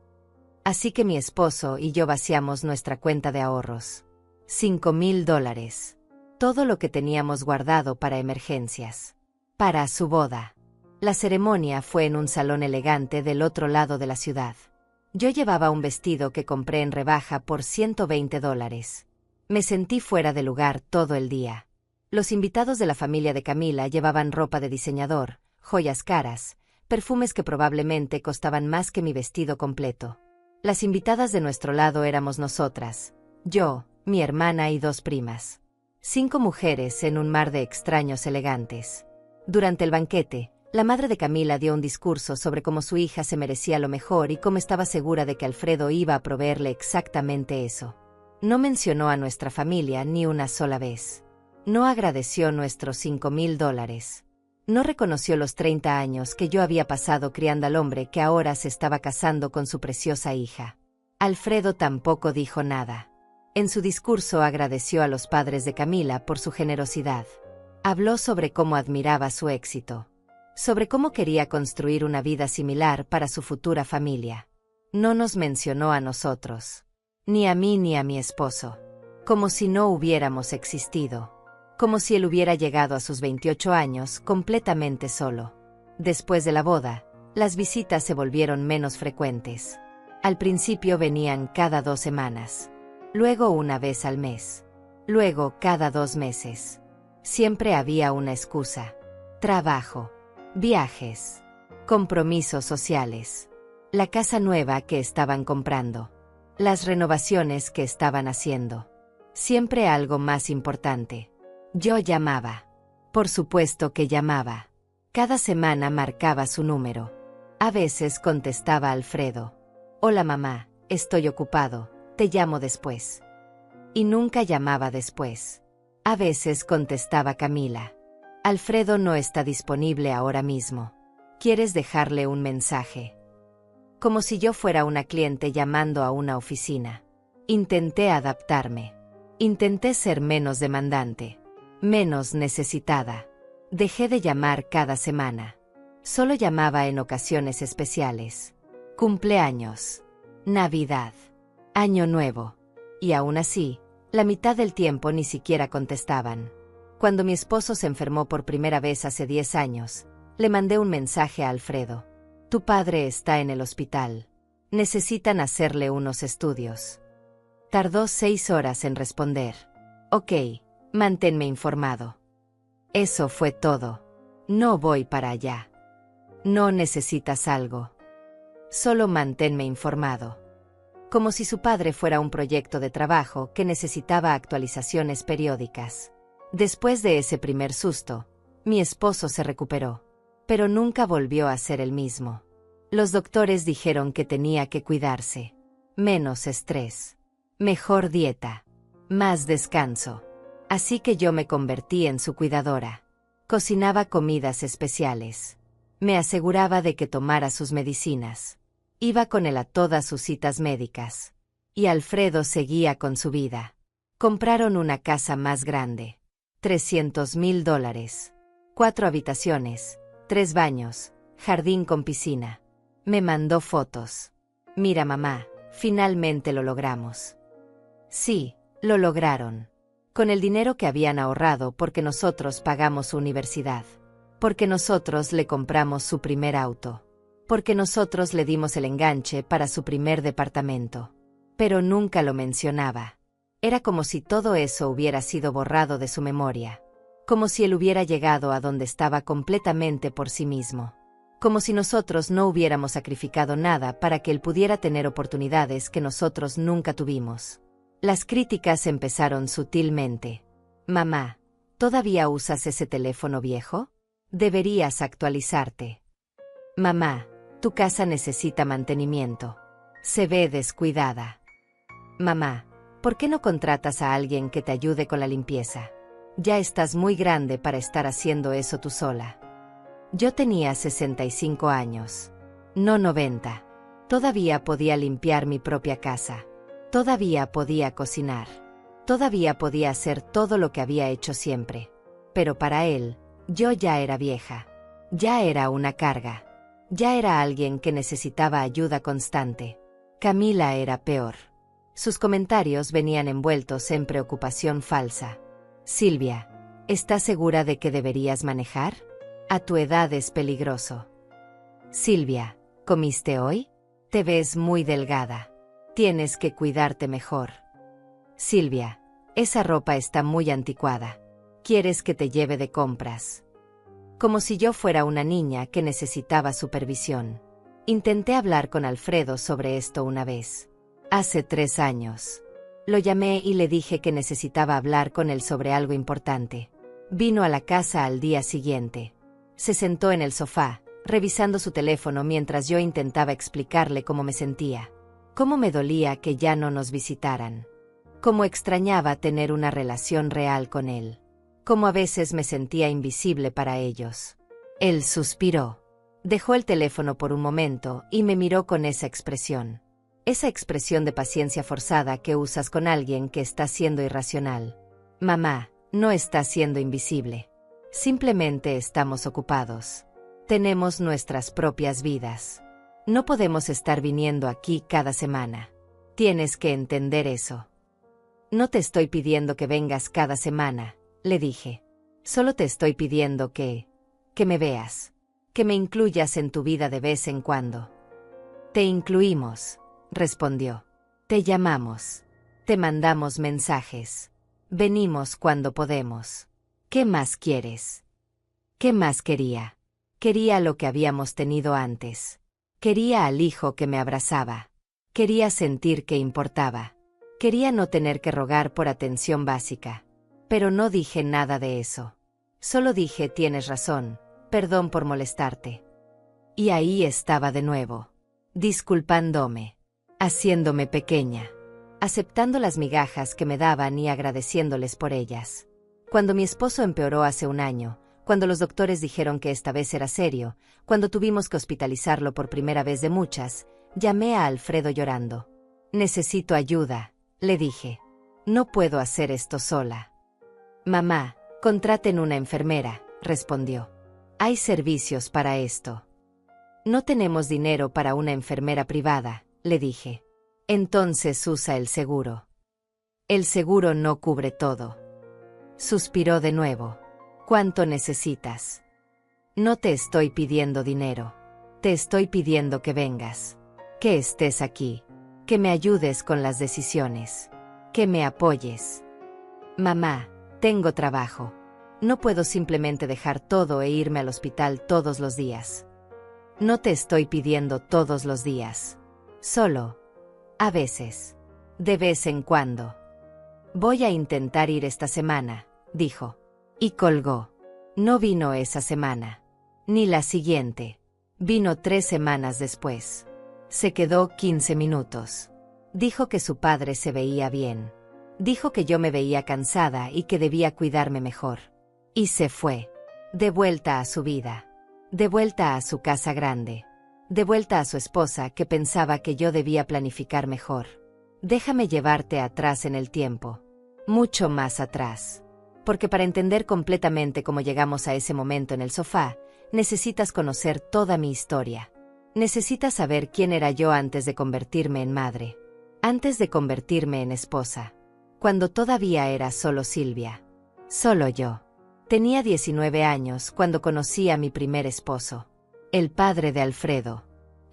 Así que mi esposo y yo vaciamos nuestra cuenta de ahorros. $5,000. Todo lo que teníamos guardado para emergencias. Para su boda. La ceremonia fue en un salón elegante del otro lado de la ciudad. Yo llevaba un vestido que compré en rebaja por $120. Me sentí fuera de lugar todo el día. Los invitados de la familia de Camila llevaban ropa de diseñador, joyas caras, perfumes que probablemente costaban más que mi vestido completo. Las invitadas de nuestro lado éramos nosotras, yo, mi hermana y 2 primas. 5 mujeres en un mar de extraños elegantes. Durante el banquete, la madre de Camila dio un discurso sobre cómo su hija se merecía lo mejor y cómo estaba segura de que Alfredo iba a proveerle exactamente eso. No mencionó a nuestra familia ni una sola vez. No agradeció nuestros $5,000. No reconoció los 30 años que yo había pasado criando al hombre que ahora se estaba casando con su preciosa hija. Alfredo tampoco dijo nada. En su discurso agradeció a los padres de Camila por su generosidad. Habló sobre cómo admiraba su éxito. Sobre cómo quería construir una vida similar para su futura familia. No nos mencionó a nosotros. Ni a mí ni a mi esposo. Como si no hubiéramos existido. Como si él hubiera llegado a sus 28 años completamente solo. Después de la boda, las visitas se volvieron menos frecuentes. Al principio venían cada 2 semanas. Luego una vez al mes. Luego cada 2 meses. Siempre había una excusa. Trabajo. Viajes. Compromisos sociales. La casa nueva que estaban comprando. Las renovaciones que estaban haciendo. Siempre algo más importante. Yo llamaba. Por supuesto que llamaba. Cada semana marcaba su número. A veces contestaba Alfredo. Hola mamá, estoy ocupado, te llamo después. Y nunca llamaba después. A veces contestaba Camila. Alfredo no está disponible ahora mismo. ¿Quieres dejarle un mensaje? Como si yo fuera una cliente llamando a una oficina. Intenté adaptarme. Intenté ser menos demandante. Menos necesitada. Dejé de llamar cada semana. Solo llamaba en ocasiones especiales. Cumpleaños. Navidad. Año Nuevo. Y aún así, la mitad del tiempo ni siquiera contestaban. Cuando mi esposo se enfermó por primera vez hace 10 años, le mandé un mensaje a Alfredo. Tu padre está en el hospital. Necesitan hacerle unos estudios. Tardó 6 horas en responder. Ok, manténme informado. Eso fue todo. No voy para allá. No necesitas algo. Solo manténme informado. Como si su padre fuera un proyecto de trabajo que necesitaba actualizaciones periódicas. Después de ese primer susto, mi esposo se recuperó, pero nunca volvió a ser el mismo. Los doctores dijeron que tenía que cuidarse. Menos estrés. Mejor dieta. Más descanso. Así que yo me convertí en su cuidadora. Cocinaba comidas especiales. Me aseguraba de que tomara sus medicinas. Iba con él a todas sus citas médicas. Y Alfredo seguía con su vida. Compraron una casa más grande. $300,000. 4 habitaciones, 3 baños, jardín con piscina. Me mandó fotos. Mira mamá, finalmente lo logramos. Sí, lo lograron. Con el dinero que habían ahorrado porque nosotros pagamos su universidad. Porque nosotros le compramos su primer auto. porque nosotros le dimos el enganche para su primer departamento. Pero nunca lo mencionaba. Era como si todo eso hubiera sido borrado de su memoria. Como si él hubiera llegado a donde estaba completamente por sí mismo. Como si nosotros no hubiéramos sacrificado nada para que él pudiera tener oportunidades que nosotros nunca tuvimos. Las críticas empezaron sutilmente. Mamá, ¿todavía usas ese teléfono viejo? Deberías actualizarte. Mamá, tu casa necesita mantenimiento. Se ve descuidada. Mamá, ¿por qué no contratas a alguien que te ayude con la limpieza? Ya estás muy grande para estar haciendo eso tú sola. Yo tenía 65 años. No 90. Todavía podía limpiar mi propia casa. Todavía podía cocinar. Todavía podía hacer todo lo que había hecho siempre. Pero para él, yo ya era vieja. Ya era una carga. Ya era alguien que necesitaba ayuda constante. Camila era peor. Sus comentarios venían envueltos en preocupación falsa. Silvia, ¿estás segura de que deberías manejar? A tu edad es peligroso. Silvia, ¿comiste hoy? Te ves muy delgada. Tienes que cuidarte mejor. Silvia, esa ropa está muy anticuada. ¿Quieres que te lleve de compras? Como si yo fuera una niña que necesitaba supervisión. Intenté hablar con Alfredo sobre esto una vez. Hace 3 años. Lo llamé y le dije que necesitaba hablar con él sobre algo importante. Vino a la casa al día siguiente. Se sentó en el sofá, revisando su teléfono mientras yo intentaba explicarle cómo me sentía. Cómo me dolía que ya no nos visitaran. Cómo extrañaba tener una relación real con él. Cómo a veces me sentía invisible para ellos. Él suspiró. Dejó el teléfono por un momento y me miró con esa expresión. Esa expresión de paciencia forzada que usas con alguien que está siendo irracional. Mamá, no está siendo invisible. Simplemente estamos ocupados. Tenemos nuestras propias vidas. No podemos estar viniendo aquí cada semana. Tienes que entender eso. No te estoy pidiendo que vengas cada semana, le dije. Solo te estoy pidiendo que me veas. Que me incluyas en tu vida de vez en cuando. Te incluimos, respondió. Te llamamos. Te mandamos mensajes. Venimos cuando podemos. ¿Qué más quieres? ¿Qué más quería? Quería lo que habíamos tenido antes. Quería al hijo que me abrazaba. Quería sentir que importaba. Quería no tener que rogar por atención básica. Pero no dije nada de eso. Solo dije, tienes razón, perdón por molestarte. Y ahí estaba de nuevo. Disculpándome. Haciéndome pequeña. Aceptando las migajas que me daban y agradeciéndoles por ellas. Cuando mi esposo empeoró hace un año, cuando los doctores dijeron que esta vez era serio, cuando tuvimos que hospitalizarlo por primera vez de muchas, llamé a Alfredo llorando. Necesito ayuda, le dije. No puedo hacer esto sola. Mamá, contraten una enfermera, respondió. Hay servicios para esto. No tenemos dinero para una enfermera privada, le dije. Entonces usa el seguro. El seguro no cubre todo. Suspiró de nuevo. ¿Cuánto necesitas? No te estoy pidiendo dinero. Te estoy pidiendo que vengas. Que estés aquí. Que me ayudes con las decisiones. Que me apoyes. Mamá, tengo trabajo. No puedo simplemente dejar todo e irme al hospital todos los días. No te estoy pidiendo todos los días. Solo. A veces. De vez en cuando. Voy a intentar ir esta semana, dijo. Y colgó. No vino esa semana. Ni la siguiente. Vino 3 semanas después. Se quedó 15 minutos. Dijo que su padre se veía bien. Dijo que yo me veía cansada y que debía cuidarme mejor. Y se fue. De vuelta a su vida. De vuelta a su casa grande. De vuelta a su esposa que pensaba que yo debía planificar mejor. Déjame llevarte atrás en el tiempo. Mucho más atrás. Porque para entender completamente cómo llegamos a ese momento en el sofá, necesitas conocer toda mi historia. Necesitas saber quién era yo antes de convertirme en madre. Antes de convertirme en esposa. Cuando todavía era solo Silvia. Solo yo. Tenía 19 años cuando conocí a mi primer esposo. El padre de Alfredo.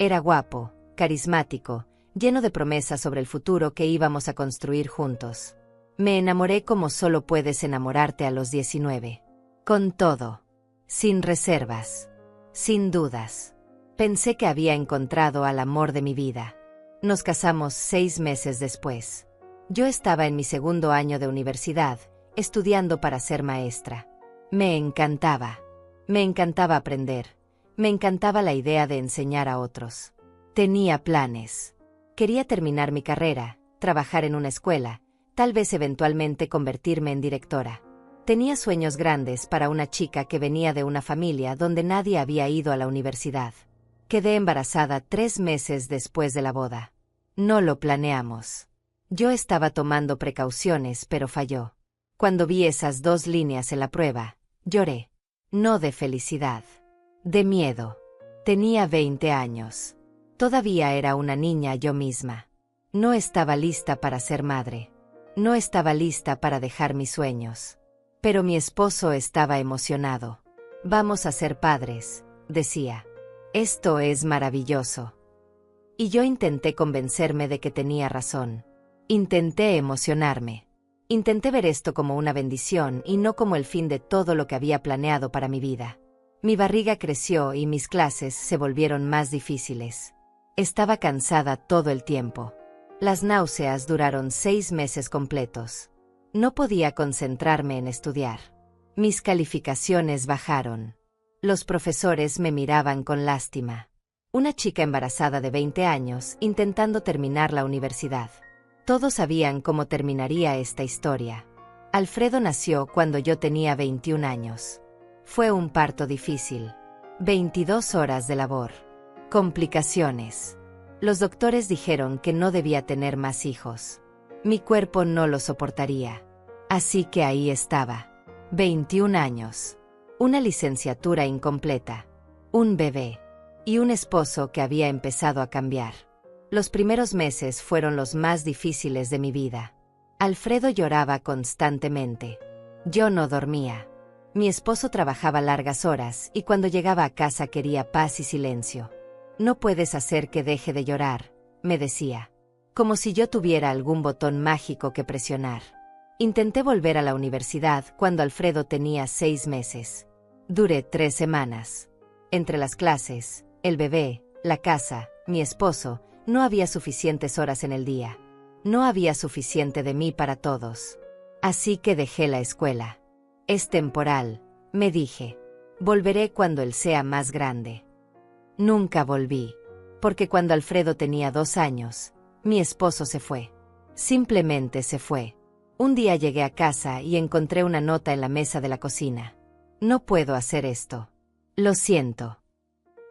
Era guapo, carismático, lleno de promesas sobre el futuro que íbamos a construir juntos. Me enamoré como solo puedes enamorarte a los 19. Con todo. Sin reservas. Sin dudas. Pensé que había encontrado al amor de mi vida. Nos casamos 6 meses después. Yo estaba en mi segundo año de universidad, estudiando para ser maestra. Me encantaba. Me encantaba aprender. Me encantaba la idea de enseñar a otros. Tenía planes. Quería terminar mi carrera, trabajar en una escuela, tal vez eventualmente convertirme en directora. Tenía sueños grandes para una chica que venía de una familia donde nadie había ido a la universidad. Quedé embarazada 3 meses después de la boda. No lo planeamos. Yo estaba tomando precauciones, pero falló. Cuando vi esas 2 líneas en la prueba, lloré. No de felicidad. De miedo. Tenía 20 años. Todavía era una niña yo misma. No estaba lista para ser madre. No estaba lista para dejar mis sueños. Pero mi esposo estaba emocionado. Vamos a ser padres, decía. Esto es maravilloso. Y yo intenté convencerme de que tenía razón. Intenté emocionarme. Intenté ver esto como una bendición y no como el fin de todo lo que había planeado para mi vida. Mi barriga creció y mis clases se volvieron más difíciles. Estaba cansada todo el tiempo. Las náuseas duraron 6 meses completos. No podía concentrarme en estudiar. Mis calificaciones bajaron. Los profesores me miraban con lástima. Una chica embarazada de 20 años intentando terminar la universidad. Todos sabían cómo terminaría esta historia. Alfredo nació cuando yo tenía 21 años. Fue un parto difícil. 22 horas de labor. Complicaciones. Los doctores dijeron que no debía tener más hijos. Mi cuerpo no lo soportaría. Así que ahí estaba. 21 años. Una licenciatura incompleta. Un bebé. Y un esposo que había empezado a cambiar. Los primeros meses fueron los más difíciles de mi vida. Alfredo lloraba constantemente. Yo no dormía. Mi esposo trabajaba largas horas y cuando llegaba a casa quería paz y silencio. No puedes hacer que deje de llorar, me decía. Como si yo tuviera algún botón mágico que presionar. Intenté volver a la universidad cuando Alfredo tenía 6 meses. Duré 3 semanas. Entre las clases, el bebé, la casa, mi esposo, no había suficientes horas en el día. No había suficiente de mí para todos. Así que dejé la escuela. Es temporal, me dije. Volveré cuando él sea más grande. Nunca volví. Porque cuando Alfredo tenía 2 años, mi esposo se fue. Simplemente se fue. Un día llegué a casa y encontré una nota en la mesa de la cocina. No puedo hacer esto. Lo siento.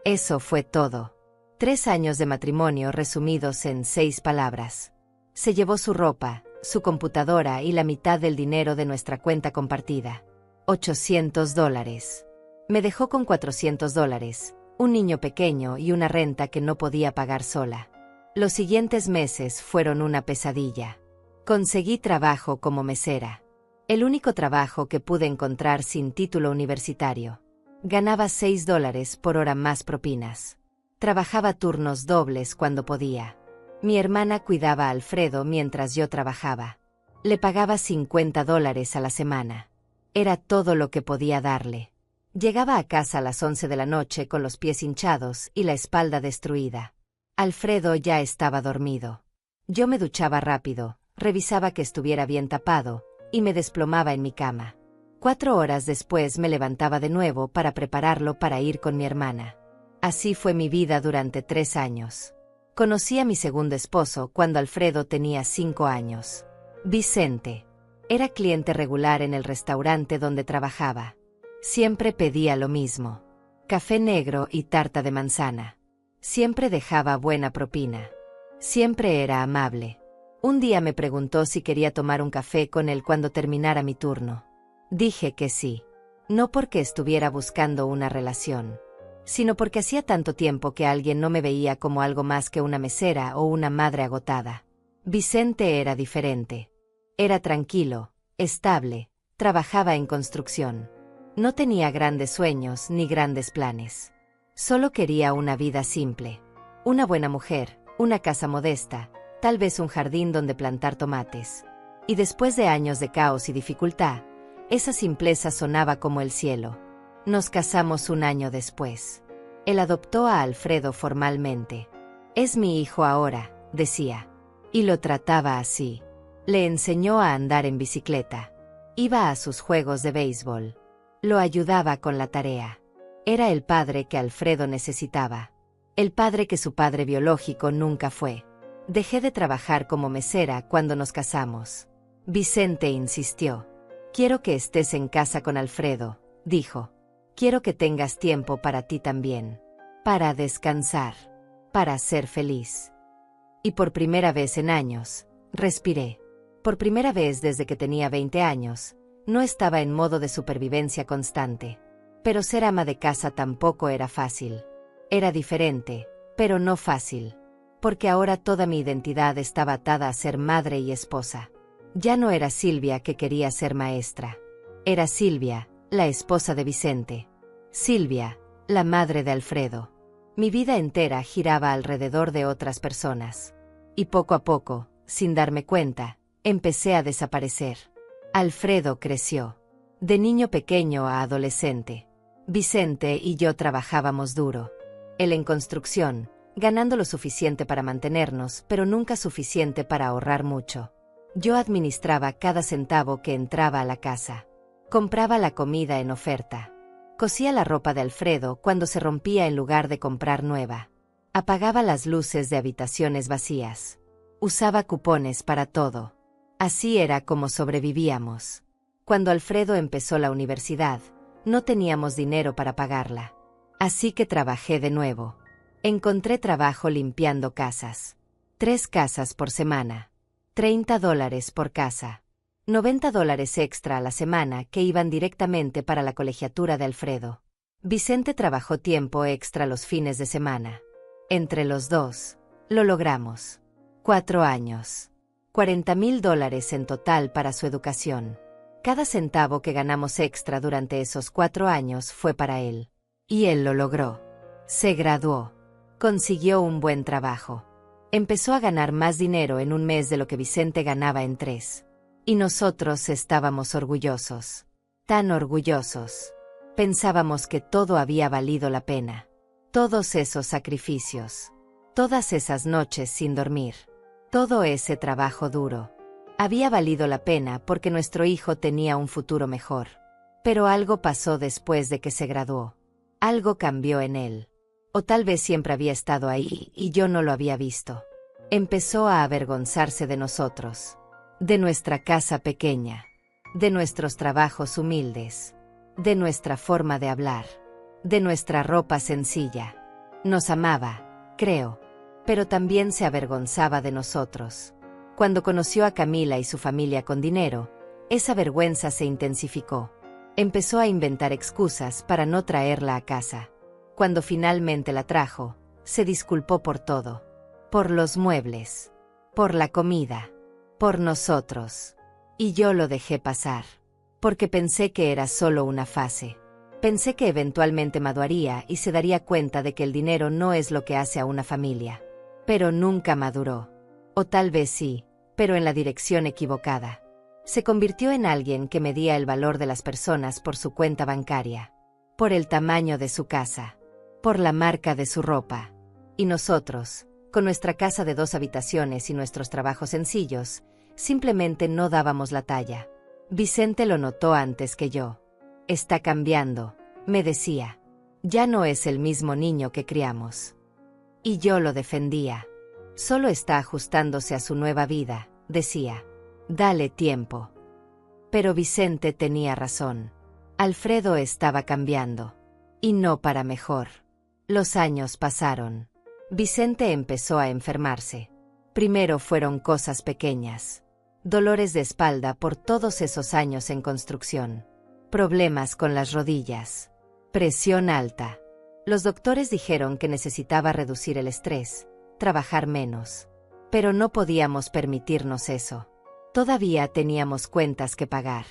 Eso fue todo. 3 años de matrimonio resumidos en 6 palabras. Se llevó su ropa, su computadora y la mitad del dinero de nuestra cuenta compartida. $800. Me dejó con $400, un niño pequeño y una renta que no podía pagar sola. Los siguientes meses fueron una pesadilla. Conseguí trabajo como mesera. El único trabajo que pude encontrar sin título universitario. Ganaba $6 por hora más propinas. Trabajaba turnos dobles cuando podía. Mi hermana cuidaba a Alfredo mientras yo trabajaba. Le pagaba $50 a la semana. Era todo lo que podía darle. Llegaba a casa a las 11 de la noche con los pies hinchados y la espalda destruida. Alfredo ya estaba dormido. Yo me duchaba rápido, revisaba que estuviera bien tapado, y me desplomaba en mi cama. 4 horas después me levantaba de nuevo para prepararlo para ir con mi hermana. Así fue mi vida durante 3 años. Conocí a mi segundo esposo cuando Alfredo tenía 5 años. Vicente. Era cliente regular en el restaurante donde trabajaba. Siempre pedía lo mismo. Café negro y tarta de manzana. Siempre dejaba buena propina. Siempre era amable. Un día me preguntó si quería tomar un café con él cuando terminara mi turno. Dije que sí. No porque estuviera buscando una relación, sino porque hacía tanto tiempo que alguien no me veía como algo más que una mesera o una madre agotada. Vicente era diferente. Era tranquilo, estable, trabajaba en construcción. No tenía grandes sueños ni grandes planes. Solo quería una vida simple. Una buena mujer, una casa modesta, tal vez un jardín donde plantar tomates. Y después de años de caos y dificultad, esa simpleza sonaba como el cielo. Nos casamos un año después. Él adoptó a Alfredo formalmente. Es mi hijo ahora, decía. Y lo trataba así. Le enseñó a andar en bicicleta. Iba a sus juegos de béisbol. Lo ayudaba con la tarea. Era el padre que Alfredo necesitaba. El padre que su padre biológico nunca fue. Dejé de trabajar como mesera cuando nos casamos. Vicente insistió. Quiero que estés en casa con Alfredo, dijo. Quiero que tengas tiempo para ti también. Para descansar. Para ser feliz. Y por primera vez en años, respiré. Por primera vez desde que tenía 20 años, no estaba en modo de supervivencia constante. Pero ser ama de casa tampoco era fácil. Era diferente, pero no fácil. Porque ahora toda mi identidad estaba atada a ser madre y esposa. Ya no era Silvia que quería ser maestra. Era Silvia, la esposa de Vicente. Silvia, la madre de Alfredo. Mi vida entera giraba alrededor de otras personas. Y poco a poco, sin darme cuenta, empecé a desaparecer. Alfredo creció. De niño pequeño a adolescente. Vicente y yo trabajábamos duro. Él en construcción, ganando lo suficiente para mantenernos, pero nunca suficiente para ahorrar mucho. Yo administraba cada centavo que entraba a la casa. Compraba la comida en oferta. Cosía la ropa de Alfredo cuando se rompía en lugar de comprar nueva. Apagaba las luces de habitaciones vacías. Usaba cupones para todo. Así era como sobrevivíamos. Cuando Alfredo empezó la universidad, no teníamos dinero para pagarla. Así que trabajé de nuevo. Encontré trabajo limpiando casas. 3 casas por semana. $30 por casa. $90 extra a la semana que iban directamente para la colegiatura de Alfredo. Vicente trabajó tiempo extra los fines de semana. Entre los dos, lo logramos. 4 años. $40,000 en total para su educación. Cada centavo que ganamos extra durante esos 4 años fue para él. Y él lo logró. Se graduó. Consiguió un buen trabajo. Empezó a ganar más dinero en un mes de lo que Vicente ganaba en 3. Y nosotros estábamos orgullosos. Tan orgullosos. Pensábamos que todo había valido la pena. Todos esos sacrificios. Todas esas noches sin dormir. Todo ese trabajo duro. Había valido la pena porque nuestro hijo tenía un futuro mejor. Pero algo pasó después de que se graduó. Algo cambió en él. O tal vez siempre había estado ahí y yo no lo había visto. Empezó a avergonzarse de nosotros. De nuestra casa pequeña. De nuestros trabajos humildes. De nuestra forma de hablar. De nuestra ropa sencilla. Nos amaba, creo. Pero también se avergonzaba de nosotros. Cuando conoció a Camila y su familia con dinero, esa vergüenza se intensificó. Empezó a inventar excusas para no traerla a casa. Cuando finalmente la trajo, se disculpó por todo. Por los muebles. Por la comida. Por nosotros. Y yo lo dejé pasar. Porque pensé que era solo una fase. Pensé que eventualmente maduraría y se daría cuenta de que el dinero no es lo que hace a una familia. Pero nunca maduró. O tal vez sí, pero en la dirección equivocada. Se convirtió en alguien que medía el valor de las personas por su cuenta bancaria. Por el tamaño de su casa. Por la marca de su ropa. Y nosotros, con nuestra casa de 2 habitaciones y nuestros trabajos sencillos, simplemente no dábamos la talla. Vicente lo notó antes que yo. Está cambiando, me decía. Ya no es el mismo niño que criamos. Y yo lo defendía. Solo está ajustándose a su nueva vida, decía. Dale tiempo. Pero Vicente tenía razón. Alfredo estaba cambiando. Y no para mejor. Los años pasaron. Vicente empezó a enfermarse. Primero fueron cosas pequeñas. Dolores de espalda por todos esos años en construcción. Problemas con las rodillas. Presión alta. Los doctores dijeron que necesitaba reducir el estrés, trabajar menos. Pero no podíamos permitirnos eso. Todavía teníamos cuentas que pagar.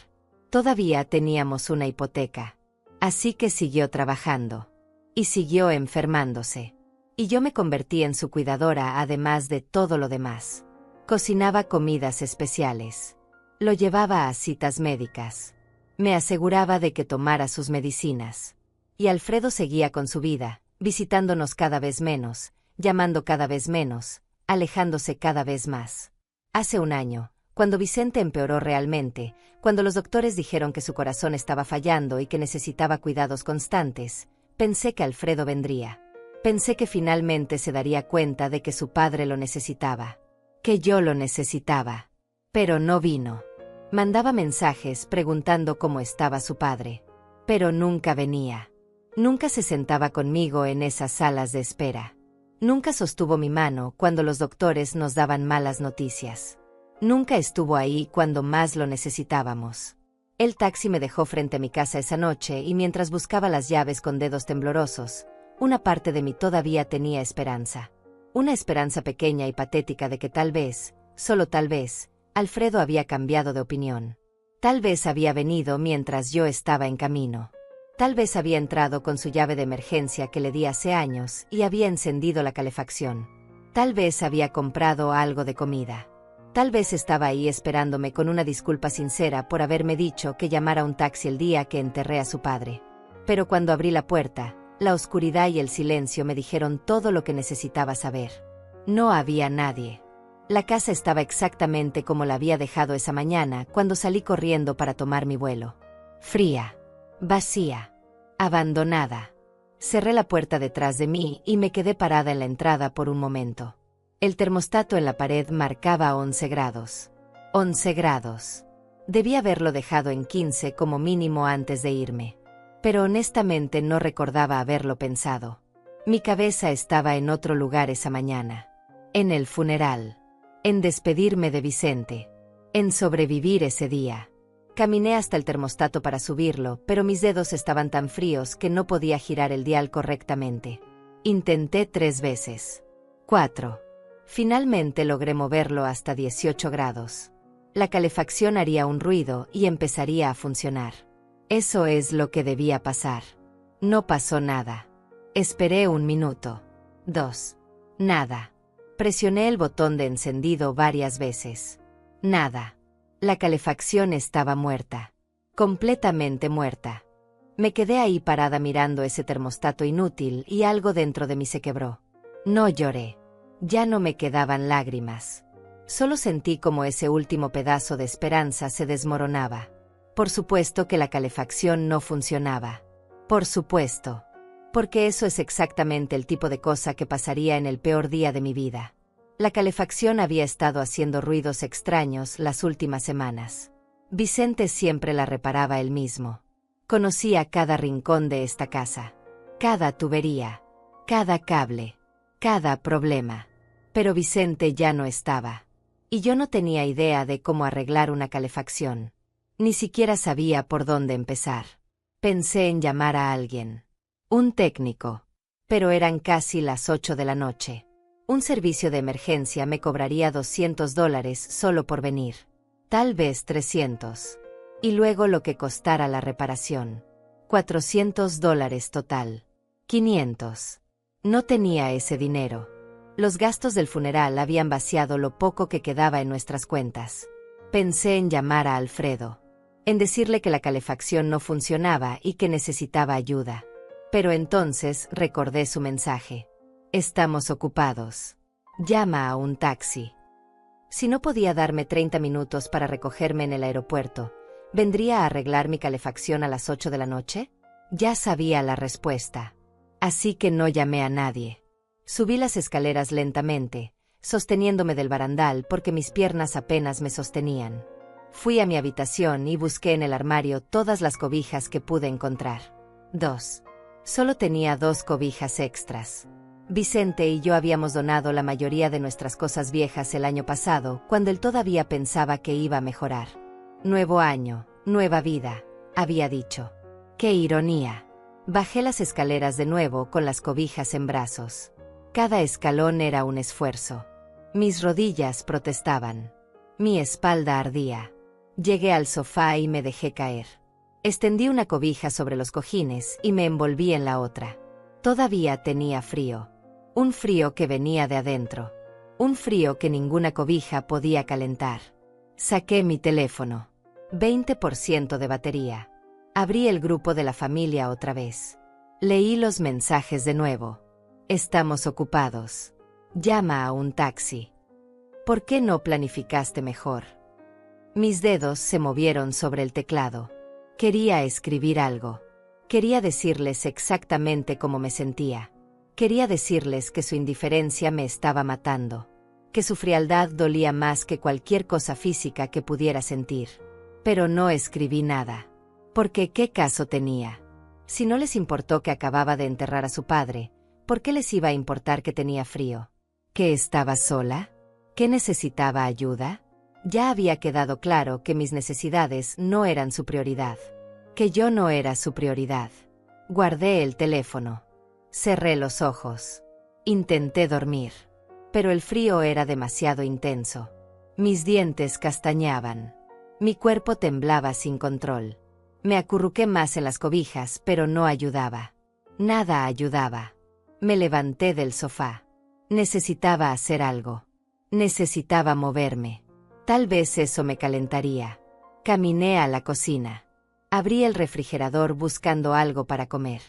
Todavía teníamos una hipoteca. Así que siguió trabajando. Y siguió enfermándose. Y yo me convertí en su cuidadora además de todo lo demás. Cocinaba comidas especiales. Lo llevaba a citas médicas. Me aseguraba de que tomara sus medicinas. Y Alfredo seguía con su vida, visitándonos cada vez menos, llamando cada vez menos, alejándose cada vez más. Hace un año, cuando Vicente empeoró realmente, cuando los doctores dijeron que su corazón estaba fallando y que necesitaba cuidados constantes, pensé que Alfredo vendría. Pensé que finalmente se daría cuenta de que su padre lo necesitaba. Que yo lo necesitaba. Pero no vino. Mandaba mensajes preguntando cómo estaba su padre. Pero nunca venía. Nunca se sentaba conmigo en esas salas de espera. Nunca sostuvo mi mano cuando los doctores nos daban malas noticias. Nunca estuvo ahí cuando más lo necesitábamos. El taxi me dejó frente a mi casa esa noche y mientras buscaba las llaves con dedos temblorosos, una parte de mí todavía tenía esperanza. Una esperanza pequeña y patética de que tal vez, solo tal vez, Alfredo había cambiado de opinión. Tal vez había venido mientras yo estaba en camino. Tal vez había entrado con su llave de emergencia que le di hace años y había encendido la calefacción. Tal vez había comprado algo de comida. Tal vez estaba ahí esperándome con una disculpa sincera por haberme dicho que llamara un taxi el día que enterré a su padre. Pero cuando abrí la puerta, la oscuridad y el silencio me dijeron todo lo que necesitaba saber. No había nadie. La casa estaba exactamente como la había dejado esa mañana cuando salí corriendo para tomar mi vuelo. Fría. Vacía. Abandonada. Cerré la puerta detrás de mí y me quedé parada en la entrada por un momento. El termostato en la pared marcaba 11 grados. 11 grados. Debí haberlo dejado en 15 como mínimo antes de irme. Pero honestamente no recordaba haberlo pensado. Mi cabeza estaba en otro lugar esa mañana. En el funeral. En despedirme de Vicente. En sobrevivir ese día. Caminé hasta el termostato para subirlo, pero mis dedos estaban tan fríos que no podía girar el dial correctamente. Intenté 3 veces. 4. Finalmente logré moverlo hasta 18 grados. La calefacción haría un ruido y empezaría a funcionar. Eso es lo que debía pasar. No pasó nada. Esperé 1 minuto. 2. Nada. Presioné el botón de encendido varias veces. Nada. La calefacción estaba muerta. Completamente muerta. Me quedé ahí parada mirando ese termostato inútil y algo dentro de mí se quebró. No lloré. Ya no me quedaban lágrimas. Solo sentí como ese último pedazo de esperanza se desmoronaba. Por supuesto que la calefacción no funcionaba. Por supuesto. Porque eso es exactamente el tipo de cosa que pasaría en el peor día de mi vida. La calefacción había estado haciendo ruidos extraños las últimas semanas. Vicente siempre la reparaba él mismo. Conocía cada rincón de esta casa. Cada tubería. Cada cable. Cada problema. Pero Vicente ya no estaba. Y yo no tenía idea de cómo arreglar una calefacción. Ni siquiera sabía por dónde empezar. Pensé en llamar a alguien. Un técnico. Pero eran casi las 8 de la noche. Un servicio de emergencia me cobraría $200 solo por venir. Tal vez 300. Y luego lo que costara la reparación. $400 total. 500. No tenía ese dinero. Los gastos del funeral habían vaciado lo poco que quedaba en nuestras cuentas. Pensé en llamar a Alfredo. En decirle que la calefacción no funcionaba y que necesitaba ayuda. Pero entonces recordé su mensaje. Estamos ocupados. Llama a un taxi. Si no podía darme 30 minutos para recogerme en el aeropuerto, ¿vendría a arreglar mi calefacción a las 8 de la noche? Ya sabía la respuesta. Así que no llamé a nadie. Subí las escaleras lentamente, sosteniéndome del barandal porque mis piernas apenas me sostenían. Fui a mi habitación y busqué en el armario todas las cobijas que pude encontrar. 2. Solo tenía 2 cobijas extras. Vicente y yo habíamos donado la mayoría de nuestras cosas viejas el año pasado, cuando él todavía pensaba que iba a mejorar. Nuevo año, nueva vida, había dicho. ¡Qué ironía! Bajé las escaleras de nuevo con las cobijas en brazos. Cada escalón era un esfuerzo. Mis rodillas protestaban. Mi espalda ardía. Llegué al sofá y me dejé caer. Extendí una cobija sobre los cojines y me envolví en la otra. Todavía tenía frío. Un frío que venía de adentro. Un frío que ninguna cobija podía calentar. Saqué mi teléfono. 20% de batería. Abrí el grupo de la familia otra vez. Leí los mensajes de nuevo. Estamos ocupados. Llama a un taxi. ¿Por qué no planificaste mejor? Mis dedos se movieron sobre el teclado. Quería escribir algo. Quería decirles exactamente cómo me sentía. Quería decirles que su indiferencia me estaba matando. Que su frialdad dolía más que cualquier cosa física que pudiera sentir. Pero no escribí nada. Porque ¿qué caso tenía? Si no les importó que acababa de enterrar a su padre, ¿por qué les iba a importar que tenía frío? ¿Que estaba sola? ¿Que necesitaba ayuda? Ya había quedado claro que mis necesidades no eran su prioridad. Que yo no era su prioridad. Guardé el teléfono. Cerré los ojos. Intenté dormir. Pero el frío era demasiado intenso. Mis dientes castañaban. Mi cuerpo temblaba sin control. Me acurruqué más en las cobijas, pero no ayudaba. Nada ayudaba. Me levanté del sofá. Necesitaba hacer algo. Necesitaba moverme. Tal vez eso me calentaría. Caminé a la cocina. Abrí el refrigerador buscando algo para comer.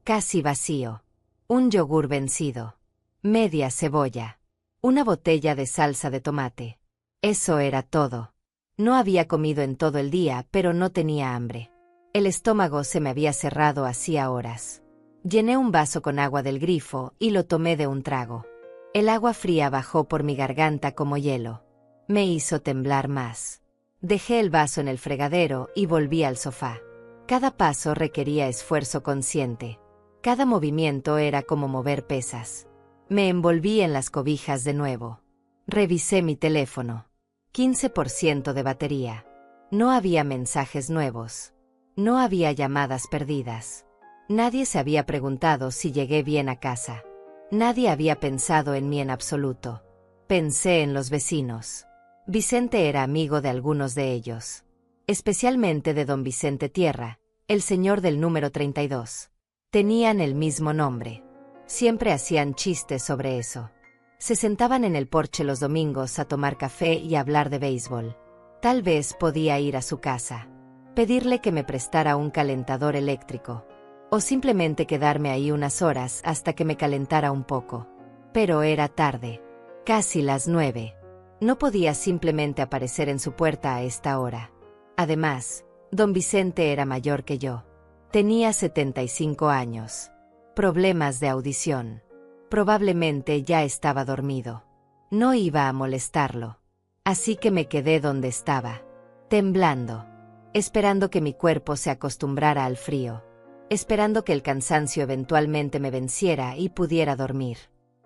Casi vacío. Un yogur vencido. Media cebolla. Una botella de salsa de tomate. Eso era todo. No había comido en todo el día, pero no tenía hambre. El estómago se me había cerrado hacía horas. Llené un vaso con agua del grifo y lo tomé de un trago. El agua fría bajó por mi garganta como hielo. Me hizo temblar más. Dejé el vaso en el fregadero y volví al sofá. Cada paso requería esfuerzo consciente. Cada movimiento era como mover pesas. Me envolví en las cobijas de nuevo. Revisé mi teléfono. 15% de batería. No había mensajes nuevos. No había llamadas perdidas. Nadie se había preguntado si llegué bien a casa. Nadie había pensado en mí en absoluto. Pensé en los vecinos. Vicente era amigo de algunos de ellos. Especialmente de don Vicente Tierra, el señor del número 32. Tenían el mismo nombre. Siempre hacían chistes sobre eso. Se sentaban en el porche los domingos a tomar café y hablar de béisbol. Tal vez podía ir a su casa. Pedirle que me prestara un calentador eléctrico. O simplemente quedarme ahí unas horas hasta que me calentara un poco. Pero era tarde. Casi las 9. No podía simplemente aparecer en su puerta a esta hora. Además, don Vicente era mayor que yo. Tenía 75 años. Problemas de audición. Probablemente ya estaba dormido. No iba a molestarlo. Así que me quedé donde estaba, temblando, esperando que mi cuerpo se acostumbrara al frío, esperando que el cansancio eventualmente me venciera y pudiera dormir,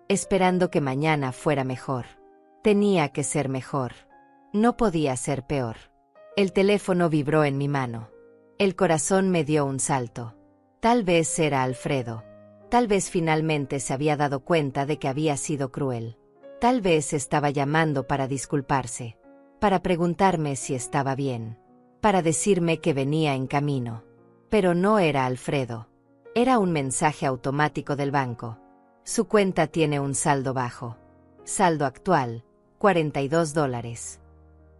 esperando que mañana fuera mejor. Tenía que ser mejor. No podía ser peor. El teléfono vibró en mi mano. El corazón me dio un salto. Tal vez era Alfredo. Tal vez finalmente se había dado cuenta de que había sido cruel. Tal vez estaba llamando para disculparse, para preguntarme si estaba bien, para decirme que venía en camino. Pero no era Alfredo. Era un mensaje automático del banco. Su cuenta tiene un saldo bajo. Saldo actual, $42.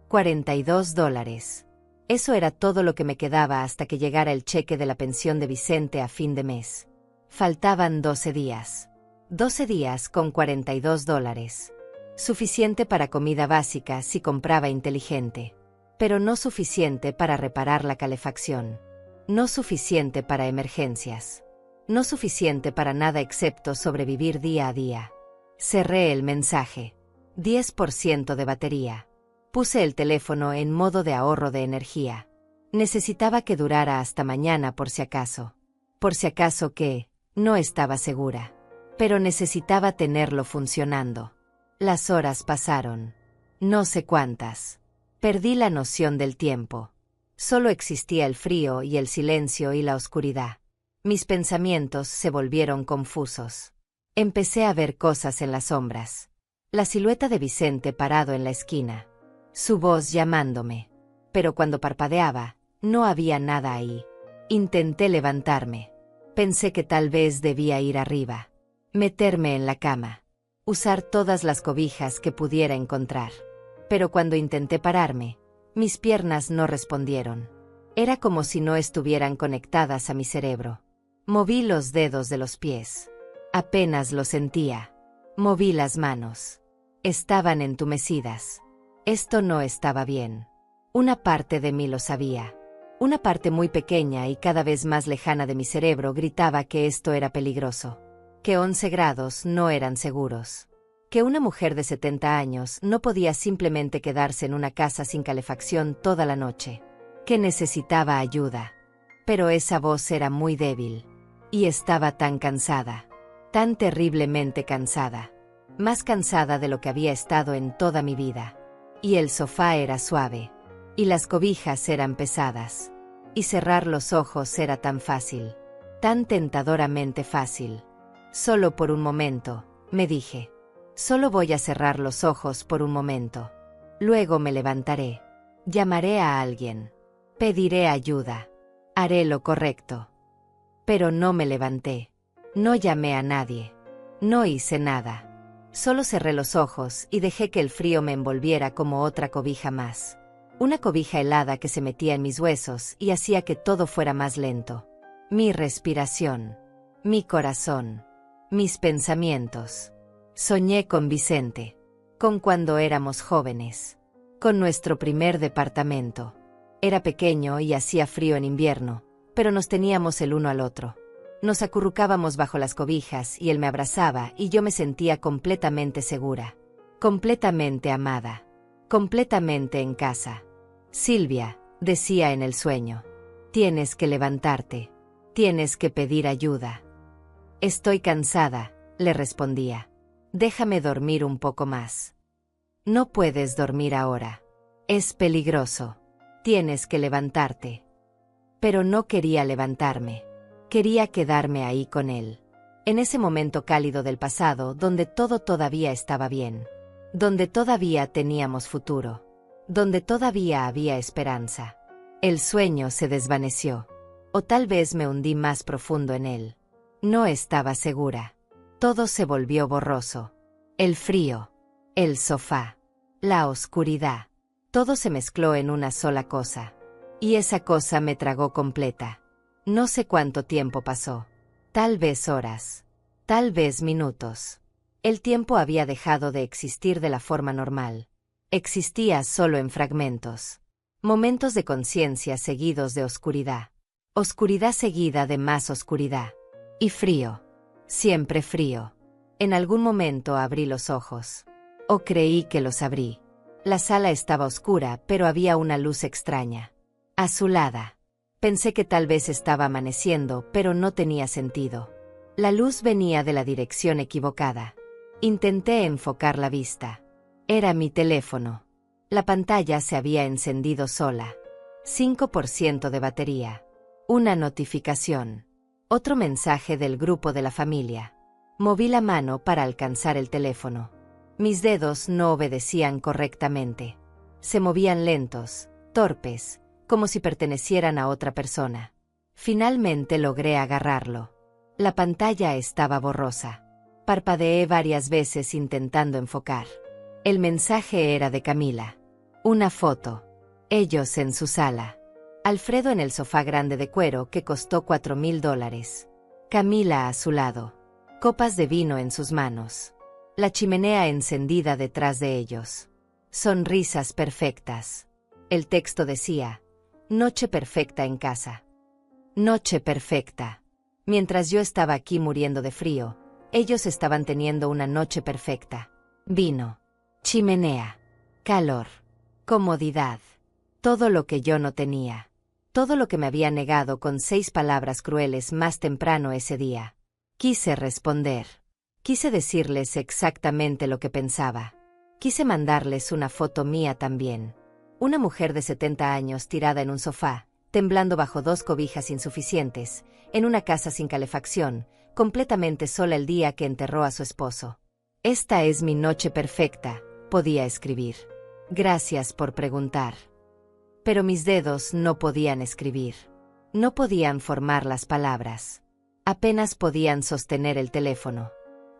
$42. Eso era todo lo que me quedaba hasta que llegara el cheque de la pensión de Vicente a fin de mes. Faltaban 12 días. 12 días con $42. Suficiente para comida básica si compraba inteligente. Pero no suficiente para reparar la calefacción. No suficiente para emergencias. No suficiente para nada excepto sobrevivir día a día. Cerré el mensaje. 10% de batería. Puse el teléfono en modo de ahorro de energía. Necesitaba que durara hasta mañana por si acaso. Por si acaso que, no estaba segura. Pero necesitaba tenerlo funcionando. Las horas pasaron. No sé cuántas. Perdí la noción del tiempo. Solo existía el frío y el silencio y la oscuridad. Mis pensamientos se volvieron confusos. Empecé a ver cosas en las sombras. La silueta de Vicente parado en la esquina. Su voz llamándome. Pero cuando parpadeaba, no había nada ahí. Intenté levantarme. Pensé que tal vez debía ir arriba. Meterme en la cama. Usar todas las cobijas que pudiera encontrar. Pero cuando intenté pararme, mis piernas no respondieron. Era como si no estuvieran conectadas a mi cerebro. Moví los dedos de los pies. Apenas lo sentía. Moví las manos. Estaban entumecidas. Esto no estaba bien. Una parte de mí lo sabía. Una parte muy pequeña y cada vez más lejana de mi cerebro gritaba que esto era peligroso. Que 11 grados no eran seguros. Que una mujer de 70 años no podía simplemente quedarse en una casa sin calefacción toda la noche. Que necesitaba ayuda. Pero esa voz era muy débil. Y estaba tan cansada. Tan terriblemente cansada. Más cansada de lo que había estado en toda mi vida. Y el sofá era suave. Y las cobijas eran pesadas. Y cerrar los ojos era tan fácil. Tan tentadoramente fácil. Solo por un momento, me dije. Solo voy a cerrar los ojos por un momento. Luego me levantaré. Llamaré a alguien. Pediré ayuda. Haré lo correcto. Pero no me levanté. No llamé a nadie. No hice nada. Solo cerré los ojos y dejé que el frío me envolviera como otra cobija más. Una cobija helada que se metía en mis huesos y hacía que todo fuera más lento. Mi respiración. Mi corazón. Mis pensamientos. Soñé con Vicente. Con cuando éramos jóvenes. Con nuestro primer departamento. Era pequeño y hacía frío en invierno, pero nos teníamos el uno al otro. Nos acurrucábamos bajo las cobijas y él me abrazaba y yo me sentía completamente segura. Completamente amada. Completamente en casa. Silvia, decía en el sueño. Tienes que levantarte. Tienes que pedir ayuda. Estoy cansada, le respondía. Déjame dormir un poco más. No puedes dormir ahora. Es peligroso. Tienes que levantarte. Pero no quería levantarme. Quería quedarme ahí con él. En ese momento cálido del pasado donde todo todavía estaba bien. Donde todavía teníamos futuro. Donde todavía había esperanza. El sueño se desvaneció. O tal vez me hundí más profundo en él. No estaba segura. Todo se volvió borroso. El frío. El sofá. La oscuridad. Todo se mezcló en una sola cosa. Y esa cosa me tragó completa. No sé cuánto tiempo pasó. Tal vez horas. Tal vez minutos. El tiempo había dejado de existir de la forma normal. Existía solo en fragmentos. Momentos de conciencia seguidos de oscuridad. Oscuridad seguida de más oscuridad. Y frío. Siempre frío. En algún momento abrí los ojos. O creí que los abrí. La sala estaba oscura, pero había una luz extraña. Azulada. Pensé que tal vez estaba amaneciendo, pero no tenía sentido. La luz venía de la dirección equivocada. Intenté enfocar la vista. Era mi teléfono. La pantalla se había encendido sola. 5% de batería. Una notificación. Otro mensaje del grupo de la familia. Moví la mano para alcanzar el teléfono. Mis dedos no obedecían correctamente. Se movían lentos, torpes, como si pertenecieran a otra persona. Finalmente logré agarrarlo. La pantalla estaba borrosa. Parpadeé varias veces intentando enfocar. El mensaje era de Camila. Una foto. Ellos en su sala. Alfredo en el sofá grande de cuero que costó $4,000. Camila a su lado. Copas de vino en sus manos. La chimenea encendida detrás de ellos. Sonrisas perfectas. El texto decía: Noche perfecta en casa. Noche perfecta. Mientras yo estaba aquí muriendo de frío, ellos estaban teniendo una noche perfecta. Vino. Chimenea. Calor. Comodidad. Todo lo que yo no tenía. Todo lo que me había negado con 6 palabras crueles más temprano ese día. Quise responder. Quise decirles exactamente lo que pensaba. Quise mandarles una foto mía también. Una mujer de 70 años tirada en un sofá, temblando bajo 2 cobijas insuficientes, en una casa sin calefacción, completamente sola el día que enterró a su esposo. Esta es mi noche perfecta, podía escribir. Gracias por preguntar. Pero mis dedos no podían escribir. No podían formar las palabras. Apenas podían sostener el teléfono.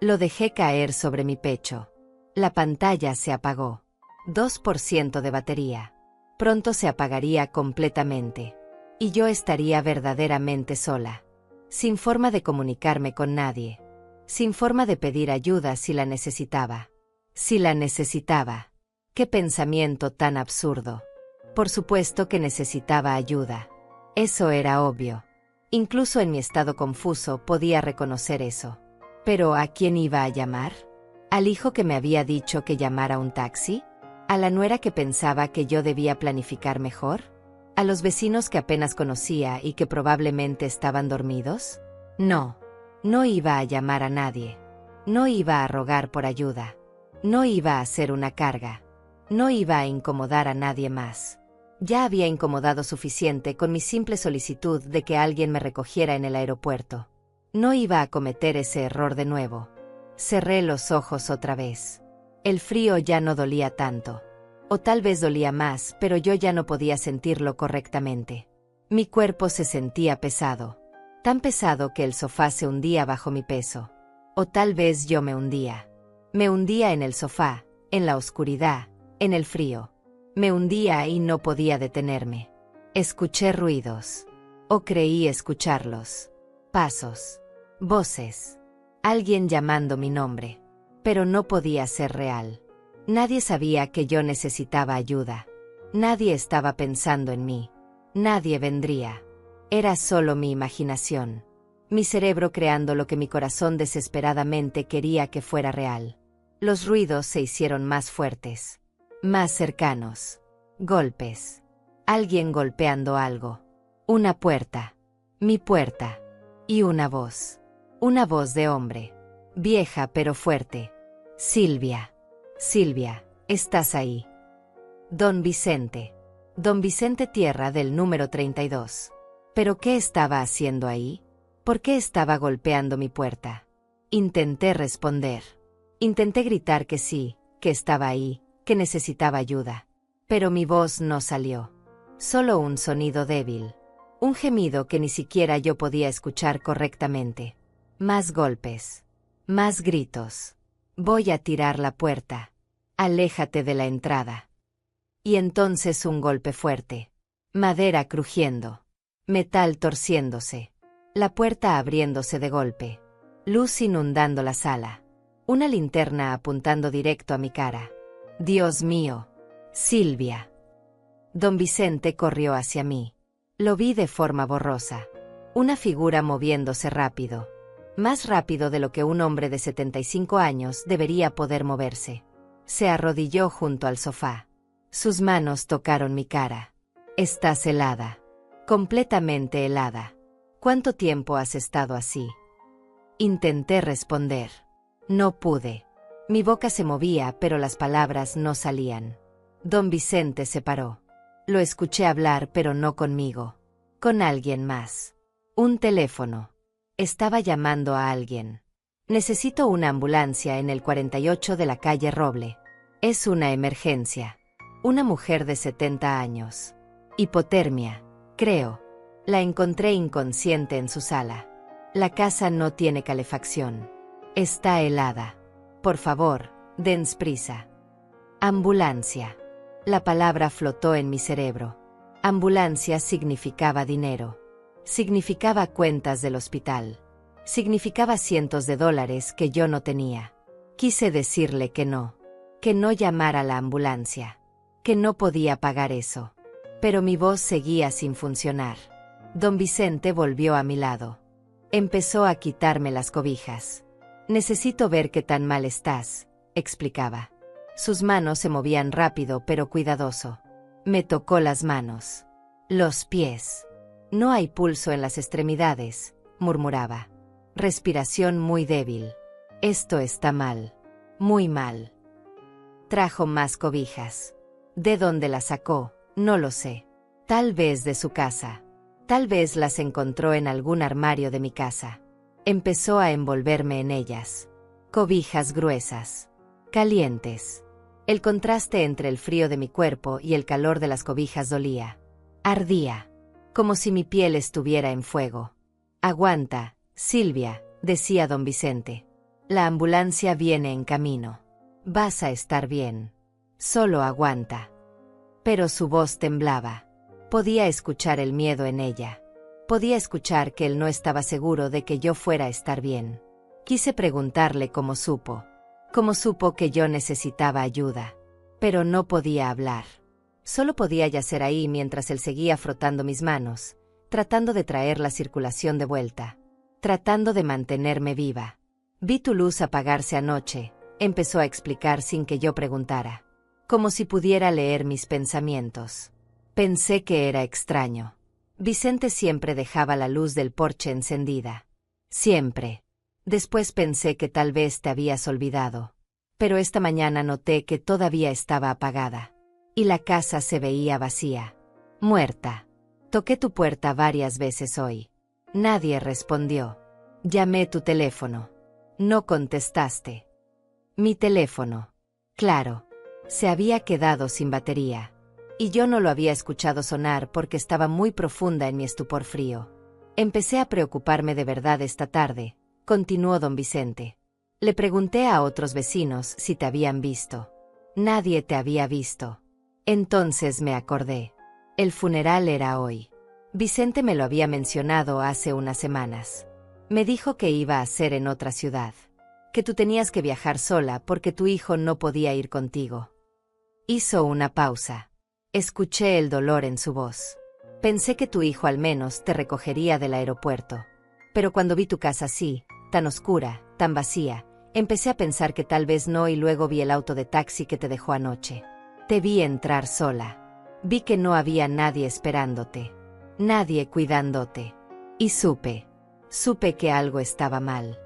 Lo dejé caer sobre mi pecho. La pantalla se apagó. 2% de batería. Pronto se apagaría completamente. Y yo estaría verdaderamente sola. Sin forma de comunicarme con nadie. Sin forma de pedir ayuda si la necesitaba. Si la necesitaba. ¡Qué pensamiento tan absurdo! Por supuesto que necesitaba ayuda. Eso era obvio. Incluso en mi estado confuso podía reconocer eso. ¿Pero a quién iba a llamar? ¿Al hijo que me había dicho que llamara un taxi? ¿A la nuera que pensaba que yo debía planificar mejor? ¿A los vecinos que apenas conocía y que probablemente estaban dormidos? No. No iba a llamar a nadie. No iba a rogar por ayuda. No iba a ser una carga. No iba a incomodar a nadie más. Ya había incomodado suficiente con mi simple solicitud de que alguien me recogiera en el aeropuerto. No iba a cometer ese error de nuevo. Cerré los ojos otra vez. El frío ya no dolía tanto. O tal vez dolía más, pero yo ya no podía sentirlo correctamente. Mi cuerpo se sentía pesado. Tan pesado que el sofá se hundía bajo mi peso. O tal vez yo me hundía. Me hundía en el sofá, en la oscuridad, en el frío. Me hundía y no podía detenerme. Escuché ruidos. O creí escucharlos. Pasos. Voces. Alguien llamando mi nombre. Pero no podía ser real. Nadie sabía que yo necesitaba ayuda. Nadie estaba pensando en mí. Nadie vendría. Era solo mi imaginación. Mi cerebro creando lo que mi corazón desesperadamente quería que fuera real. Los ruidos se hicieron más fuertes. Más cercanos. Golpes. Alguien golpeando algo. Una puerta. Mi puerta. Y una voz. Una voz de hombre. Vieja pero fuerte. Silvia. Silvia, ¿estás ahí? Don Vicente. Don Vicente Tierra del número 32. ¿Pero qué estaba haciendo ahí? ¿Por qué estaba golpeando mi puerta? Intenté responder. Intenté gritar que sí, que estaba ahí, que necesitaba ayuda. Pero mi voz no salió. Solo un sonido débil. Un gemido que ni siquiera yo podía escuchar correctamente. Más golpes. Más gritos. Voy a tirar la puerta. Aléjate de la entrada. Y entonces un golpe fuerte. Madera crujiendo. Metal torciéndose. La puerta abriéndose de golpe. Luz inundando la sala. Una linterna apuntando directo a mi cara. Dios mío. Silvia. Don Vicente corrió hacia mí. Lo vi de forma borrosa. Una figura moviéndose rápido. Más rápido de lo que un hombre de 75 años debería poder moverse. Se arrodilló junto al sofá. Sus manos tocaron mi cara. Estás helada. Completamente helada. ¿Cuánto tiempo has estado así? Intenté responder. No pude. Mi boca se movía, pero las palabras no salían. Don Vicente se paró. Lo escuché hablar, pero no conmigo. Con alguien más. Un teléfono. Estaba llamando a alguien. Necesito una ambulancia en el 48 de la calle Roble. Es una emergencia. Una mujer de 70 años. Hipotermia, creo. La encontré inconsciente en su sala. La casa no tiene calefacción. Está helada. Por favor, den prisa. Ambulancia. La palabra flotó en mi cerebro. Ambulancia significaba dinero. Significaba cuentas del hospital. Significaba cientos de dólares que yo no tenía. Quise decirle que no llamara a la ambulancia, que no podía pagar eso. Pero mi voz seguía sin funcionar. Don Vicente volvió a mi lado. Empezó a quitarme las cobijas. Necesito ver qué tan mal estás, explicaba. Sus manos se movían rápido pero cuidadoso. Me tocó las manos. Los pies. No hay pulso en las extremidades, murmuraba. Respiración muy débil. Esto está mal. Muy mal. Trajo más cobijas. ¿De dónde las sacó? No lo sé. Tal vez de su casa. Tal vez las encontró en algún armario de mi casa. Empezó a envolverme en ellas. Cobijas gruesas. Calientes. El contraste entre el frío de mi cuerpo y el calor de las cobijas dolía. Ardía. Como si mi piel estuviera en fuego. Aguanta, Silvia, decía don Vicente. La ambulancia viene en camino. Vas a estar bien. Solo aguanta. Pero su voz temblaba. Podía escuchar el miedo en ella. Podía escuchar que él no estaba seguro de que yo fuera a estar bien. Quise preguntarle cómo supo. Cómo supo que yo necesitaba ayuda. Pero no podía hablar. Solo podía yacer ahí mientras él seguía frotando mis manos, tratando de traer la circulación de vuelta, tratando de mantenerme viva. Vi tu luz apagarse anoche, empezó a explicar sin que yo preguntara. Como si pudiera leer mis pensamientos. Pensé que era extraño. Vicente siempre dejaba la luz del porche encendida. Siempre. Después pensé que tal vez te habías olvidado. Pero esta mañana noté que todavía estaba apagada. Y la casa se veía vacía. Muerta. Toqué tu puerta varias veces hoy. Nadie respondió. Llamé tu teléfono. No contestaste. Mi teléfono. Claro. Se había quedado sin batería. Y yo no lo había escuchado sonar porque estaba muy profunda en mi estupor frío. Empecé a preocuparme de verdad esta tarde, continuó don Vicente. Le pregunté a otros vecinos si te habían visto. Nadie te había visto. Entonces me acordé. El funeral era hoy. Vicente me lo había mencionado hace unas semanas. Me dijo que iba a ser en otra ciudad. Que tú tenías que viajar sola porque tu hijo no podía ir contigo. Hizo una pausa. Escuché el dolor en su voz. Pensé que tu hijo al menos te recogería del aeropuerto. Pero cuando vi tu casa así, tan oscura, tan vacía, empecé a pensar que tal vez no y luego vi el auto de taxi que te dejó anoche. Te vi entrar sola. Vi que no había nadie esperándote. Nadie cuidándote. Y supe que algo estaba mal.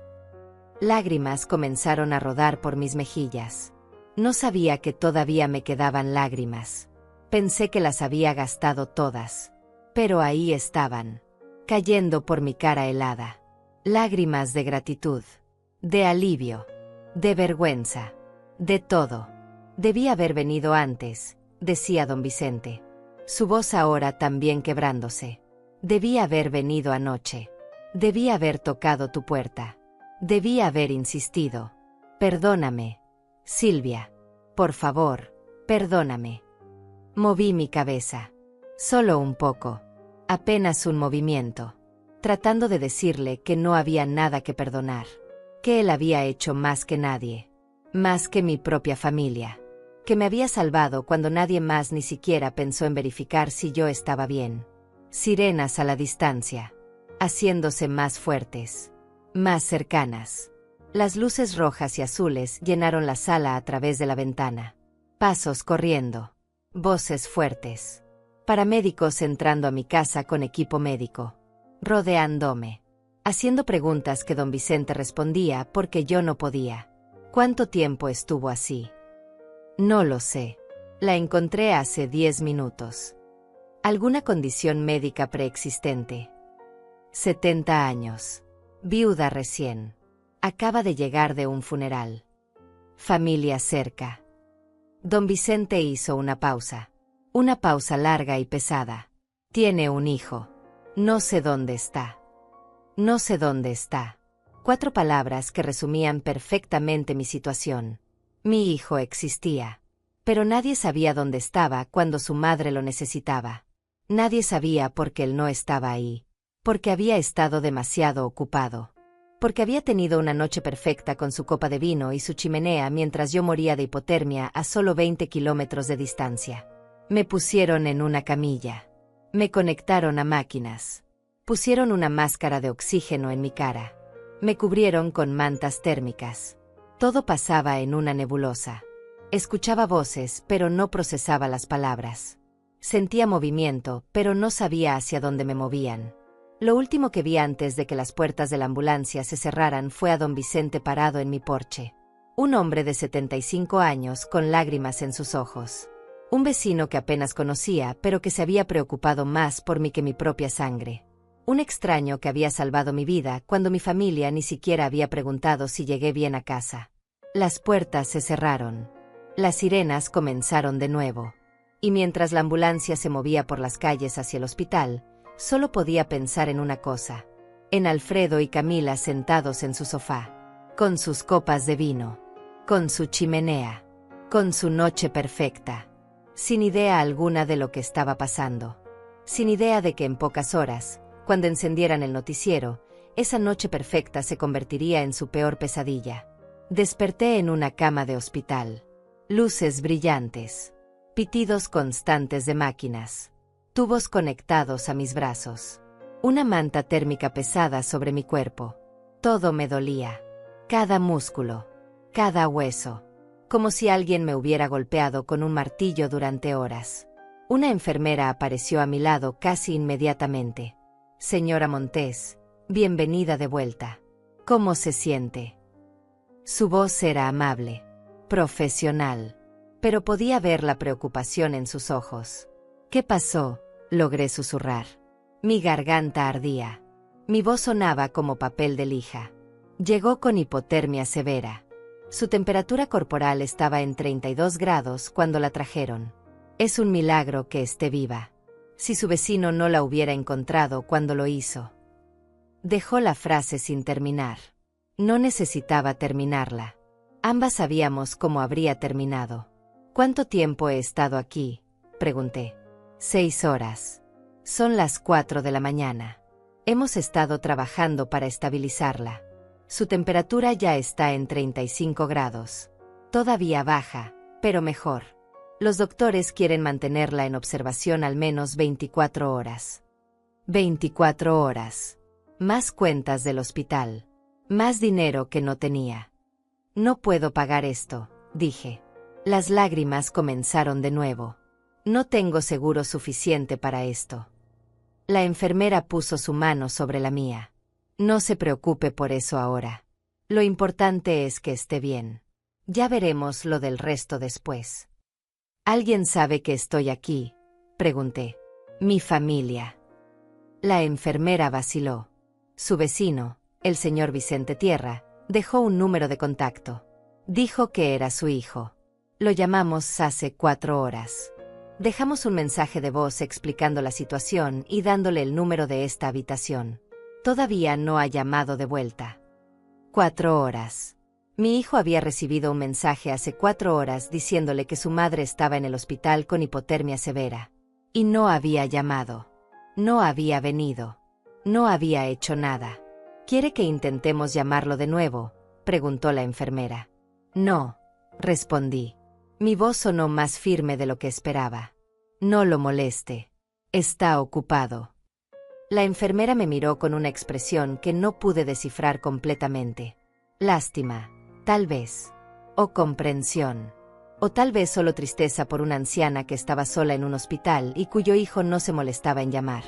Lágrimas comenzaron a rodar por mis mejillas. No sabía que todavía me quedaban lágrimas. Pensé que las había gastado todas. Pero ahí estaban, cayendo por mi cara helada. Lágrimas de gratitud, de alivio, de vergüenza, de todo. Debí haber venido antes, decía don Vicente. Su voz ahora también quebrándose. Debí haber venido anoche. Debí haber tocado tu puerta. Debí haber insistido. Perdóname, Silvia. Por favor, perdóname. Moví mi cabeza. Solo un poco. Apenas un movimiento. Tratando de decirle que no había nada que perdonar. Que él había hecho más que nadie. Más que mi propia familia. Que me había salvado cuando nadie más ni siquiera pensó en verificar si yo estaba bien. Sirenas a la distancia. Haciéndose más fuertes. Más cercanas. Las luces rojas y azules llenaron la sala a través de la ventana. Pasos corriendo. Voces fuertes. Paramédicos entrando a mi casa con equipo médico. Rodeándome. Haciendo preguntas que don Vicente respondía porque yo no podía. ¿Cuánto tiempo estuvo así? No lo sé. La encontré hace 10 minutos. ¿Alguna condición médica preexistente? 70 años. Viuda recién. Acaba de llegar de un funeral. Familia cerca. Don Vicente hizo una pausa. Una pausa larga y pesada. Tiene un hijo. No sé dónde está. No sé dónde está. 4 palabras que resumían perfectamente mi situación. Mi hijo existía. Pero nadie sabía dónde estaba cuando su madre lo necesitaba. Nadie sabía por qué él no estaba ahí. Porque había estado demasiado ocupado. Porque había tenido una noche perfecta con su copa de vino y su chimenea mientras yo moría de hipotermia a solo 20 kilómetros de distancia. Me pusieron en una camilla. Me conectaron a máquinas. Pusieron una máscara de oxígeno en mi cara. Me cubrieron con mantas térmicas. Todo pasaba en una nebulosa. Escuchaba voces, pero no procesaba las palabras. Sentía movimiento, pero no sabía hacia dónde me movían. Lo último que vi antes de que las puertas de la ambulancia se cerraran fue a don Vicente parado en mi porche. Un hombre de 75 años con lágrimas en sus ojos. Un vecino que apenas conocía, pero que se había preocupado más por mí que mi propia sangre. Un extraño que había salvado mi vida cuando mi familia ni siquiera había preguntado si llegué bien a casa. Las puertas se cerraron. Las sirenas comenzaron de nuevo. Y mientras la ambulancia se movía por las calles hacia el hospital, solo podía pensar en una cosa. En Alfredo y Camila sentados en su sofá. con sus copas de vino, con su chimenea, con su noche perfecta, sin idea alguna de lo que estaba pasando, sin idea de que en pocas horas, cuando encendieran el noticiero, esa noche perfecta se convertiría en su peor pesadilla. Desperté en una cama de hospital. Luces brillantes, pitidos constantes de máquinas, tubos conectados a mis brazos, una manta térmica pesada sobre mi cuerpo. Todo me dolía, cada músculo, cada hueso, como si alguien me hubiera golpeado con un martillo durante horas. Una enfermera apareció a mi lado casi inmediatamente. Señora Montes, bienvenida de vuelta. ¿Cómo se siente? Su voz era amable, profesional, pero podía ver la preocupación en sus ojos. ¿Qué pasó?, logré susurrar. Mi garganta ardía. Mi voz sonaba como papel de lija. Llegó con hipotermia severa. Su temperatura corporal estaba en 32 grados cuando la trajeron. Es un milagro que esté viva. Si su vecino no la hubiera encontrado cuando lo hizo. Dejó la frase sin terminar. No necesitaba terminarla. Ambas sabíamos cómo habría terminado. ¿Cuánto tiempo he estado aquí?, pregunté. 6 horas. Son las 4 de la mañana. Hemos estado trabajando para estabilizarla. Su temperatura ya está en 35 grados. Todavía baja, pero mejor. Los doctores quieren mantenerla en observación al menos 24 horas. 24 horas. Más cuentas del hospital. Más dinero que no tenía. No puedo pagar esto, dije. Las lágrimas comenzaron de nuevo. No tengo seguro suficiente para esto. La enfermera puso su mano sobre la mía. No se preocupe por eso ahora. Lo importante es que esté bien. Ya veremos lo del resto después. ¿Alguien sabe que estoy aquí?, pregunté. Mi familia. La enfermera vaciló. Su vecino, el señor Vicente Tierra, dejó un número de contacto. Dijo que era su hijo. Lo llamamos hace 4 horas. Dejamos un mensaje de voz explicando la situación y dándole el número de esta habitación. Todavía no ha llamado de vuelta. 4 horas. Mi hijo había recibido un mensaje hace 4 horas diciéndole que su madre estaba en el hospital con hipotermia severa. Y no había llamado. No había venido. No había hecho nada. ¿Quiere que intentemos llamarlo de nuevo?, preguntó la enfermera. No, respondí. Mi voz sonó más firme de lo que esperaba. No lo moleste. Está ocupado. La enfermera me miró con una expresión que no pude descifrar completamente. Lástima, tal vez. O comprensión. O tal vez solo tristeza por una anciana que estaba sola en un hospital y cuyo hijo no se molestaba en llamar.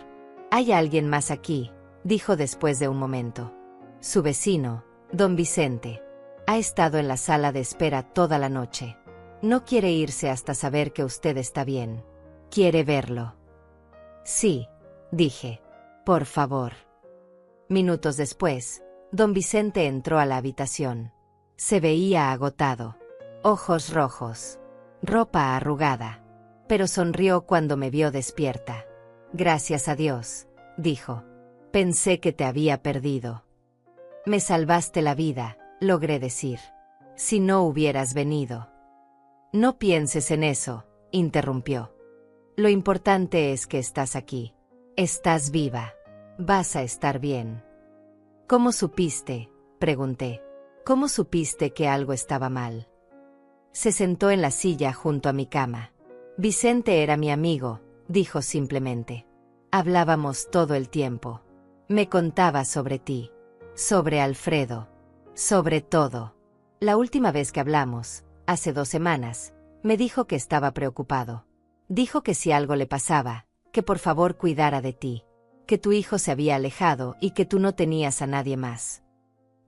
«Hay alguien más aquí», dijo después de un momento. Su vecino, don Vicente. Ha estado en la sala de espera toda la noche. No quiere irse hasta saber que usted está bien. Quiere verlo. Sí, dije. Por favor. Minutos después, don Vicente entró a la habitación. Se veía agotado. Ojos rojos. Ropa arrugada. Pero sonrió cuando me vio despierta. Gracias a Dios, dijo. Pensé que te había perdido. Me salvaste la vida, logré decir. Si no hubieras venido. No pienses en eso, interrumpió. Lo importante es que estás aquí. Estás viva. Vas a estar bien. ¿Cómo supiste?, pregunté. ¿Cómo supiste que algo estaba mal? Se sentó en la silla junto a mi cama. Vicente era mi amigo, dijo simplemente. Hablábamos todo el tiempo. Me contaba sobre ti. Sobre Alfredo. Sobre todo. La última vez que hablamos, hace 2 semanas, me dijo que estaba preocupado. Dijo que si algo le pasaba, que por favor cuidara de ti. Que tu hijo se había alejado y que tú no tenías a nadie más.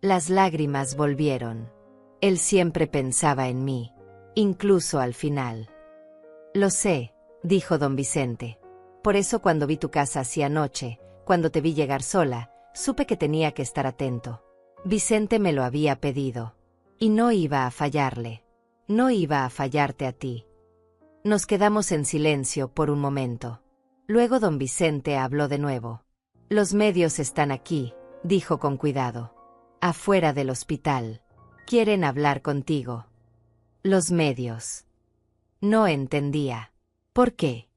Las lágrimas volvieron. Él siempre pensaba en mí. Incluso al final. Lo sé, dijo don Vicente. Por eso cuando vi tu casa así anoche, cuando te vi llegar sola, supe que tenía que estar atento. Vicente me lo había pedido. Y no iba a fallarle. No iba a fallarte a ti. Nos quedamos en silencio por un momento. Luego don Vicente habló de nuevo. Los medios están aquí, dijo con cuidado. Afuera del hospital. Quieren hablar contigo. Los medios. No entendía. ¿Por qué?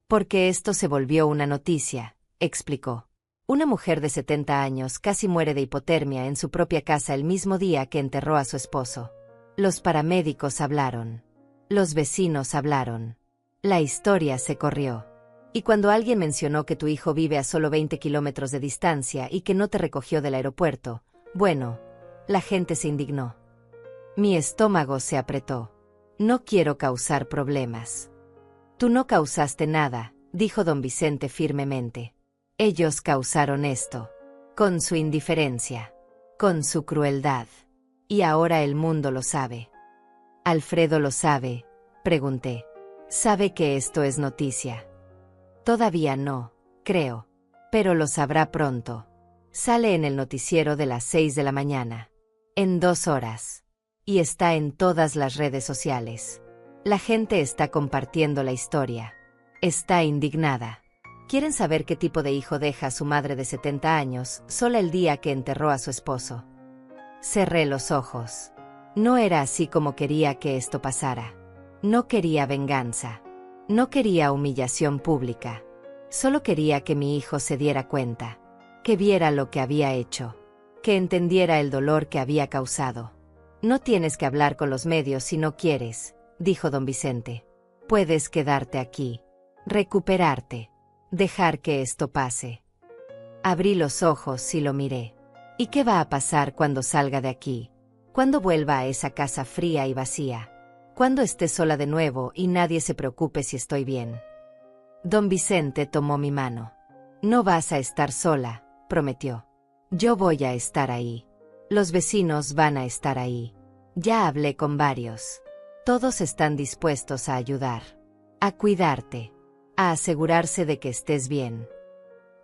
Porque esto se volvió una noticia, explicó. Una mujer de 70 años casi muere de hipotermia en su propia casa el mismo día que enterró a su esposo. Los paramédicos hablaron. Los vecinos hablaron. La historia se corrió. Y cuando alguien mencionó que tu hijo vive a solo 20 kilómetros de distancia y que no te recogió del aeropuerto, bueno, la gente se indignó. Mi estómago se apretó. No quiero causar problemas. Tú no causaste nada, dijo don Vicente firmemente. Ellos causaron esto. Con su indiferencia. Con su crueldad. Y ahora el mundo lo sabe. ¿Alfredo lo sabe? Pregunté. ¿Sabe que esto es noticia? Todavía no, creo. Pero lo sabrá pronto. Sale en el noticiero de las 6 de la mañana. En 2 horas. Y está en todas las redes sociales. La gente está compartiendo la historia. Está indignada. Quieren saber qué tipo de hijo deja a su madre de 70 años, sola el día que enterró a su esposo. Cerré los ojos. No era así como quería que esto pasara. No quería venganza. No quería humillación pública. Solo quería que mi hijo se diera cuenta. Que viera lo que había hecho. Que entendiera el dolor que había causado. No tienes que hablar con los medios si no quieres, dijo don Vicente. Puedes quedarte aquí. Recuperarte. Dejar que esto pase. Abrí los ojos y lo miré. ¿Y qué va a pasar cuando salga de aquí? Cuando vuelva a esa casa fría y vacía. Cuando esté sola de nuevo y nadie se preocupe si estoy bien. Don Vicente tomó mi mano. No vas a estar sola, prometió. Yo voy a estar ahí. Los vecinos van a estar ahí. Ya hablé con varios. Todos están dispuestos a ayudar. A cuidarte. A asegurarse de que estés bien.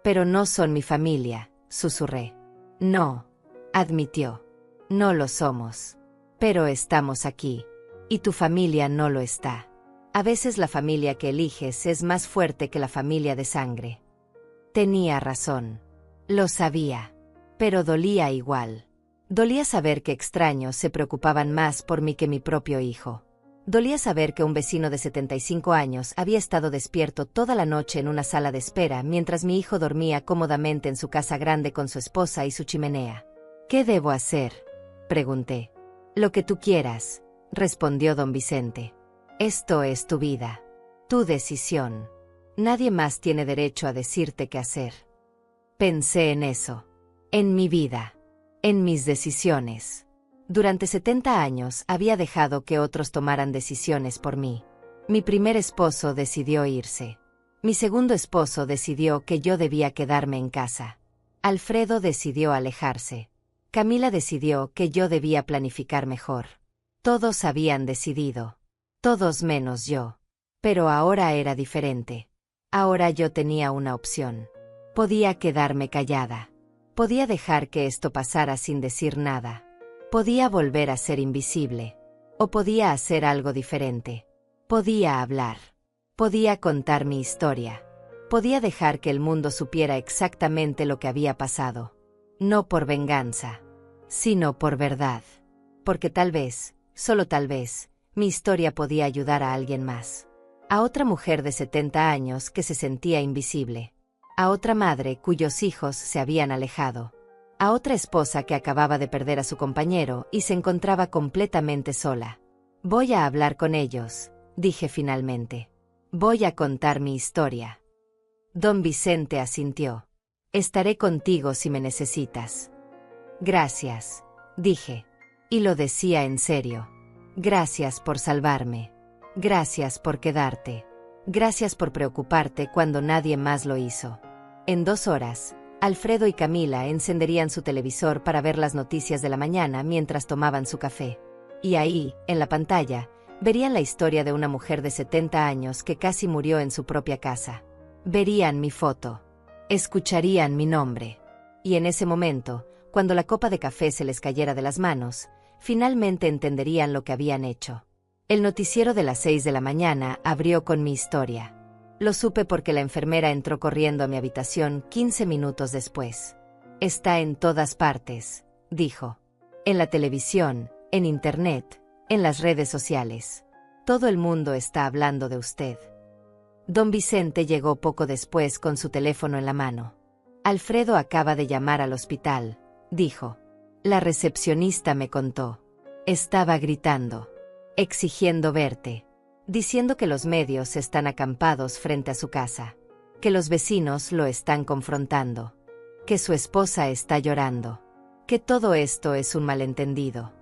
Pero no son mi familia, susurré. No, admitió. No lo somos. Pero estamos aquí. Y tu familia no lo está. A veces la familia que eliges es más fuerte que la familia de sangre. Tenía razón. Lo sabía. Pero dolía igual. Dolía saber que extraños se preocupaban más por mí que mi propio hijo. Dolía saber que un vecino de 75 años había estado despierto toda la noche en una sala de espera mientras mi hijo dormía cómodamente en su casa grande con su esposa y su chimenea. ¿Qué debo hacer?, pregunté. Lo que tú quieras, respondió don Vicente. Esto es tu vida. Tu decisión. Nadie más tiene derecho a decirte qué hacer. Pensé en eso. En mi vida. En mis decisiones. Durante 70 años había dejado que otros tomaran decisiones por mí. Mi primer esposo decidió irse. Mi segundo esposo decidió que yo debía quedarme en casa. Alfredo decidió alejarse. Camila decidió que yo debía planificar mejor. Todos habían decidido. Todos menos yo. Pero ahora era diferente. Ahora yo tenía una opción. Podía quedarme callada. Podía dejar que esto pasara sin decir nada. Podía volver a ser invisible. O podía hacer algo diferente. Podía hablar. Podía contar mi historia. Podía dejar que el mundo supiera exactamente lo que había pasado. No por venganza, sino por verdad. Porque tal vez, solo tal vez, mi historia podía ayudar a alguien más. A otra mujer de 70 años que se sentía invisible. A otra madre cuyos hijos se habían alejado. A otra esposa que acababa de perder a su compañero y se encontraba completamente sola. Voy a hablar con ellos, dije finalmente. Voy a contar mi historia. Don Vicente asintió. Estaré contigo si me necesitas. Gracias, dije. Y lo decía en serio. Gracias por salvarme. Gracias por quedarte. Gracias por preocuparte cuando nadie más lo hizo. En 2 horas, Alfredo y Camila encenderían su televisor para ver las noticias de la mañana mientras tomaban su café. Y ahí, en la pantalla, verían la historia de una mujer de 70 años que casi murió en su propia casa. Verían mi foto. Escucharían mi nombre. Y en ese momento, cuando la copa de café se les cayera de las manos, finalmente entenderían lo que habían hecho. El noticiero de las 6 de la mañana abrió con mi historia. Lo supe porque la enfermera entró corriendo a mi habitación 15 minutos después. Está en todas partes, dijo. En la televisión, en internet, en las redes sociales. Todo el mundo está hablando de usted. Don Vicente llegó poco después con su teléfono en la mano. Alfredo acaba de llamar al hospital, dijo. La recepcionista me contó. Estaba gritando, exigiendo verte, diciendo que los medios están acampados frente a su casa, que los vecinos lo están confrontando, que su esposa está llorando, que todo esto es un malentendido.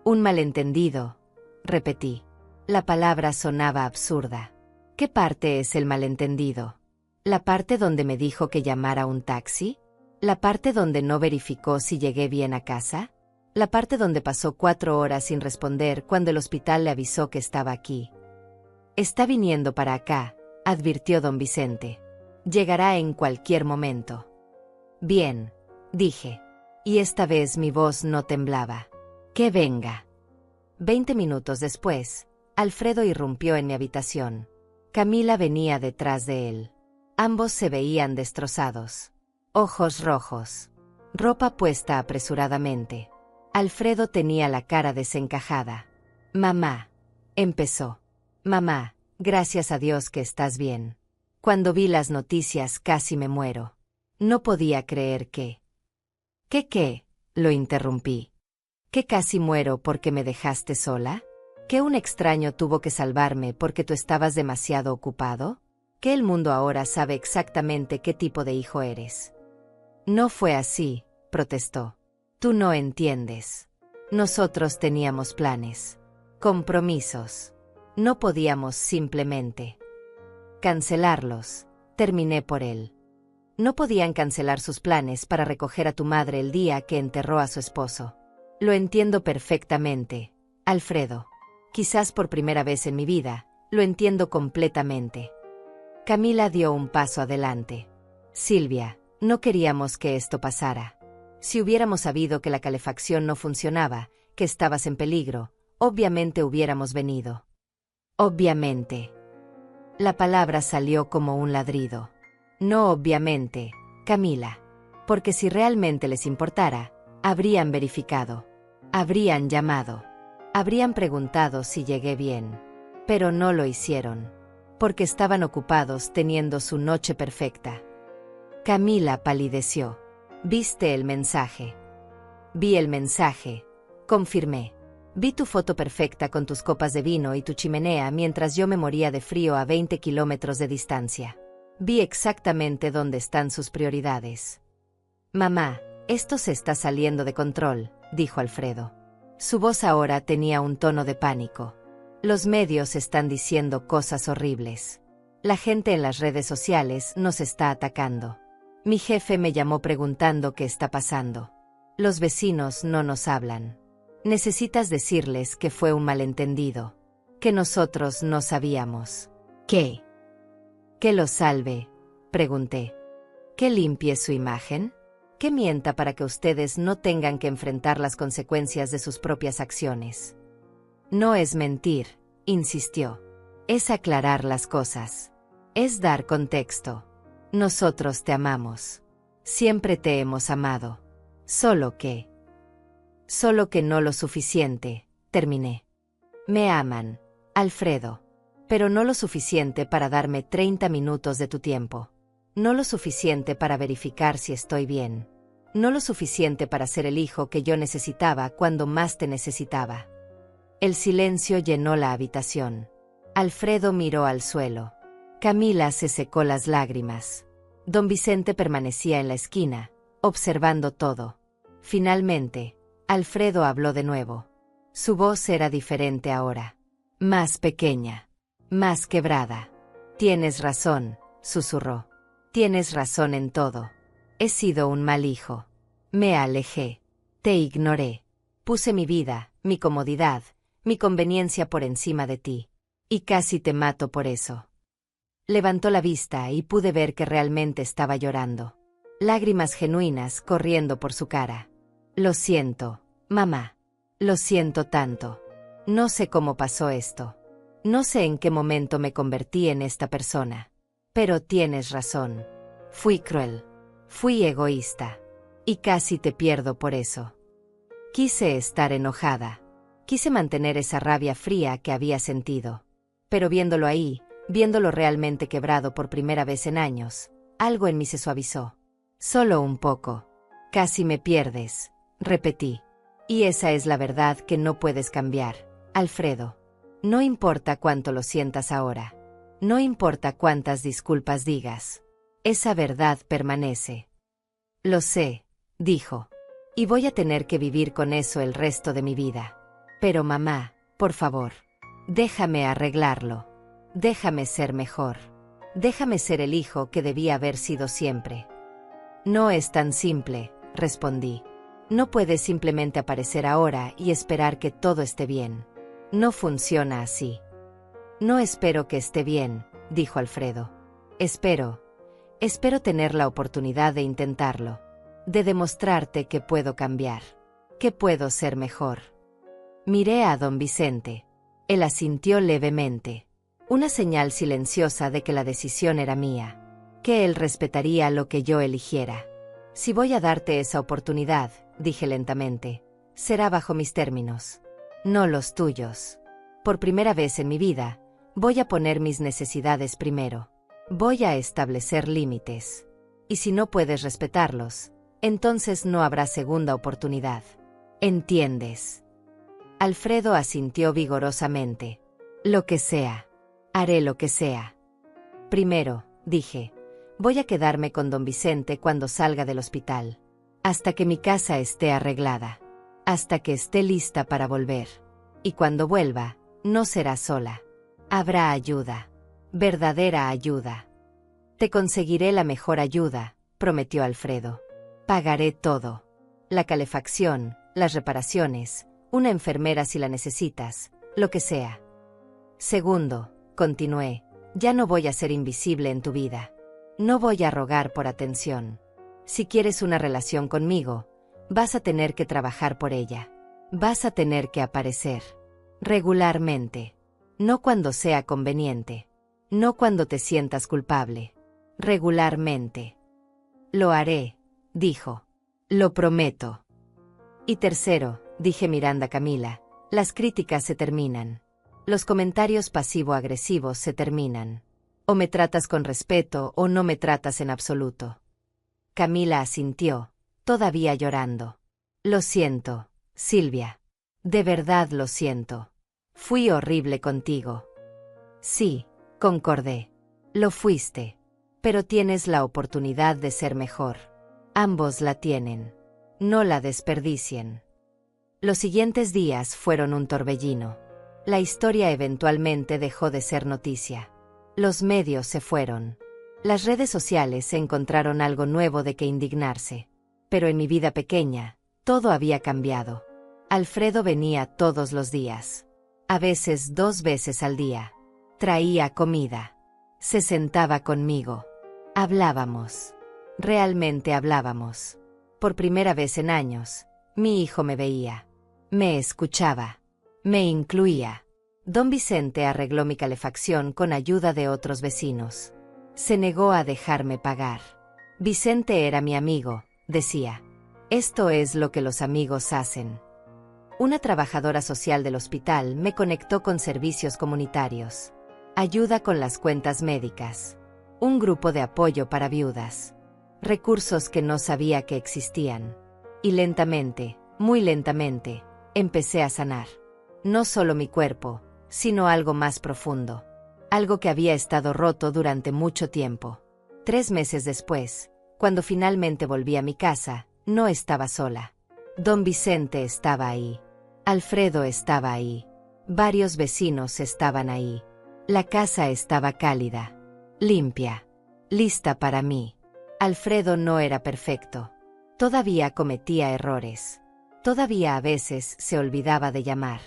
Un malentendido, repetí. La palabra sonaba absurda. ¿Qué parte es el malentendido? ¿La parte donde me dijo que llamara un taxi? ¿La parte donde no verificó si llegué bien a casa? ¿La parte donde pasó 4 horas sin responder cuando el hospital le avisó que estaba aquí? Está viniendo para acá, advirtió don Vicente. Llegará en cualquier momento. Bien, dije. Y esta vez mi voz no temblaba. Que venga. 20 minutos después, Alfredo irrumpió en mi habitación. Camila venía detrás de él. Ambos se veían destrozados. Ojos rojos. Ropa puesta apresuradamente. Alfredo tenía la cara desencajada. Mamá, empezó. Mamá, gracias a Dios que estás bien. Cuando vi las noticias casi me muero. No podía creer que... ¿Qué? Lo interrumpí. ¿Que casi muero porque me dejaste sola? ¿Que un extraño tuvo que salvarme porque tú estabas demasiado ocupado? ¿Que el mundo ahora sabe exactamente qué tipo de hijo eres? No fue así, protestó. Tú no entiendes. Nosotros teníamos planes, compromisos. No podíamos simplemente cancelarlos. Terminé por él. No podían cancelar sus planes para recoger a tu madre el día que enterró a su esposo. Lo entiendo perfectamente, Alfredo. Quizás por primera vez en mi vida, lo entiendo completamente. Camila dio un paso adelante. Silvia, no queríamos que esto pasara. Si hubiéramos sabido que la calefacción no funcionaba, que estabas en peligro, obviamente hubiéramos venido. Obviamente. La palabra salió como un ladrido. No obviamente, Camila. Porque si realmente les importara, habrían verificado. Habrían llamado. Habrían preguntado si llegué bien. Pero no lo hicieron. Porque estaban ocupados teniendo su noche perfecta. Camila palideció. ¿Viste el mensaje? Vi el mensaje, confirmé. Vi tu foto perfecta con tus copas de vino y tu chimenea mientras yo me moría de frío a 20 kilómetros de distancia. Vi exactamente dónde están sus prioridades. Mamá, esto se está saliendo de control, dijo Alfredo. Su voz ahora tenía un tono de pánico. Los medios están diciendo cosas horribles. La gente en las redes sociales nos está atacando. Mi jefe me llamó preguntando qué está pasando. Los vecinos no nos hablan. Necesitas decirles que fue un malentendido. Que nosotros no sabíamos. ¿Qué? ¿Que lo salve? Pregunté. ¿Que limpie su imagen? ¿Que mienta para que ustedes no tengan que enfrentar las consecuencias de sus propias acciones? No es mentir, insistió. Es aclarar las cosas. Es dar contexto. Nosotros te amamos. Siempre te hemos amado. Solo que no lo suficiente, terminé. Me aman, Alfredo. Pero no lo suficiente para darme 30 minutos de tu tiempo. No lo suficiente para verificar si estoy bien. No lo suficiente para ser el hijo que yo necesitaba cuando más te necesitaba. El silencio llenó la habitación. Alfredo miró al suelo. Camila se secó las lágrimas. Don Vicente permanecía en la esquina, observando todo. Finalmente, Alfredo habló de nuevo. Su voz era diferente ahora. Más pequeña. Más quebrada. Tienes razón, susurró. Tienes razón en todo. He sido un mal hijo. Me alejé. Te ignoré. Puse mi vida, mi comodidad, mi conveniencia por encima de ti. Y casi te mato por eso. Levantó la vista y pude ver que realmente estaba llorando. Lágrimas genuinas corriendo por su cara. Lo siento, mamá. Lo siento tanto. No sé cómo pasó esto. No sé en qué momento me convertí en esta persona. Pero tienes razón. Fui cruel. Fui egoísta. Y casi te pierdo por eso. Quise estar enojada. Quise mantener esa rabia fría que había sentido. Pero viéndolo ahí, viéndolo realmente quebrado por primera vez en años, algo en mí se suavizó. Solo un poco. Casi me pierdes, repetí. Y esa es la verdad que no puedes cambiar, Alfredo. No importa cuánto lo sientas ahora. No importa cuántas disculpas digas. Esa verdad permanece. Lo sé, dijo. Y voy a tener que vivir con eso el resto de mi vida. Pero mamá, por favor, déjame arreglarlo. Déjame ser mejor. Déjame ser el hijo que debía haber sido siempre. No es tan simple, respondí. No puedes simplemente aparecer ahora y esperar que todo esté bien. No funciona así. No espero que esté bien, dijo Alfredo. Espero tener la oportunidad de intentarlo. De demostrarte que puedo cambiar. Que puedo ser mejor. Miré a don Vicente. Él asintió levemente. Una señal silenciosa de que la decisión era mía. Que él respetaría lo que yo eligiera. Si voy a darte esa oportunidad, dije lentamente, será bajo mis términos. No los tuyos. Por primera vez en mi vida, voy a poner mis necesidades primero. Voy a establecer límites. Y si no puedes respetarlos, entonces no habrá segunda oportunidad. ¿Entiendes? Alfredo asintió vigorosamente. Lo que sea. Haré lo que sea. Primero, dije, voy a quedarme con don Vicente cuando salga del hospital. Hasta que mi casa esté arreglada. Hasta que esté lista para volver. Y cuando vuelva, no será sola. Habrá ayuda. Verdadera ayuda. Te conseguiré la mejor ayuda, prometió Alfredo. Pagaré todo. La calefacción, las reparaciones, una enfermera si la necesitas, lo que sea. Segundo, continué, ya no voy a ser invisible en tu vida. No voy a rogar por atención. Si quieres una relación conmigo, vas a tener que trabajar por ella. Vas a tener que aparecer. Regularmente. No cuando sea conveniente. No cuando te sientas culpable. Regularmente. Lo haré, dijo. Lo prometo. Y tercero, dije mirando a Camila, las críticas se terminan. Los comentarios pasivo-agresivos se terminan. O me tratas con respeto o no me tratas en absoluto. Camila asintió, todavía llorando. Lo siento, Silvia. De verdad lo siento. Fui horrible contigo. Sí, concordé. Lo fuiste. Pero tienes la oportunidad de ser mejor. Ambos la tienen. No la desperdicien. Los siguientes días fueron un torbellino. La historia eventualmente dejó de ser noticia. Los medios se fueron. Las redes sociales encontraron algo nuevo de que indignarse. Pero en mi vida pequeña, todo había cambiado. Alfredo venía todos los días. A veces 2 veces al día. Traía comida. Se sentaba conmigo. Hablábamos. Realmente hablábamos. Por primera vez en años, mi hijo me veía. Me escuchaba. Me incluía. Don Vicente arregló mi calefacción con ayuda de otros vecinos. Se negó a dejarme pagar. Vicente era mi amigo, decía. Esto es lo que los amigos hacen. Una trabajadora social del hospital me conectó con servicios comunitarios. Ayuda con las cuentas médicas. Un grupo de apoyo para viudas. Recursos que no sabía que existían. Y lentamente, muy lentamente, empecé a sanar. No solo mi cuerpo, sino algo más profundo. Algo que había estado roto durante mucho tiempo. 3 meses después, cuando finalmente volví a mi casa, no estaba sola. Don Vicente estaba ahí. Alfredo estaba ahí. Varios vecinos estaban ahí. La casa estaba cálida, limpia, lista para mí. Alfredo no era perfecto. Todavía cometía errores. Todavía a veces se olvidaba de llamar.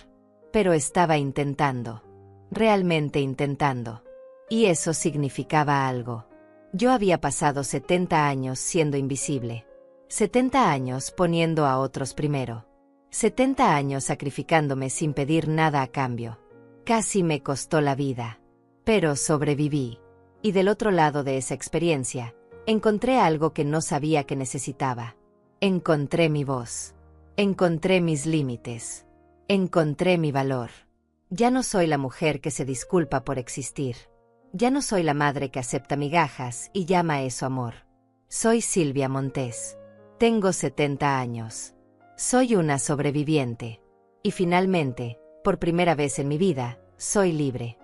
Pero estaba intentando. Realmente intentando. Y eso significaba algo. Yo había pasado 70 años siendo invisible. 70 años poniendo a otros primero. 70 años sacrificándome sin pedir nada a cambio. Casi me costó la vida. Pero sobreviví. Y del otro lado de esa experiencia, encontré algo que no sabía que necesitaba. Encontré mi voz. Encontré mis límites. Encontré mi valor. Ya no soy la mujer que se disculpa por existir. Ya no soy la madre que acepta migajas y llama a eso amor. Soy Silvia Montes. Tengo 70 años. Soy una sobreviviente. Y finalmente, por primera vez en mi vida, soy libre.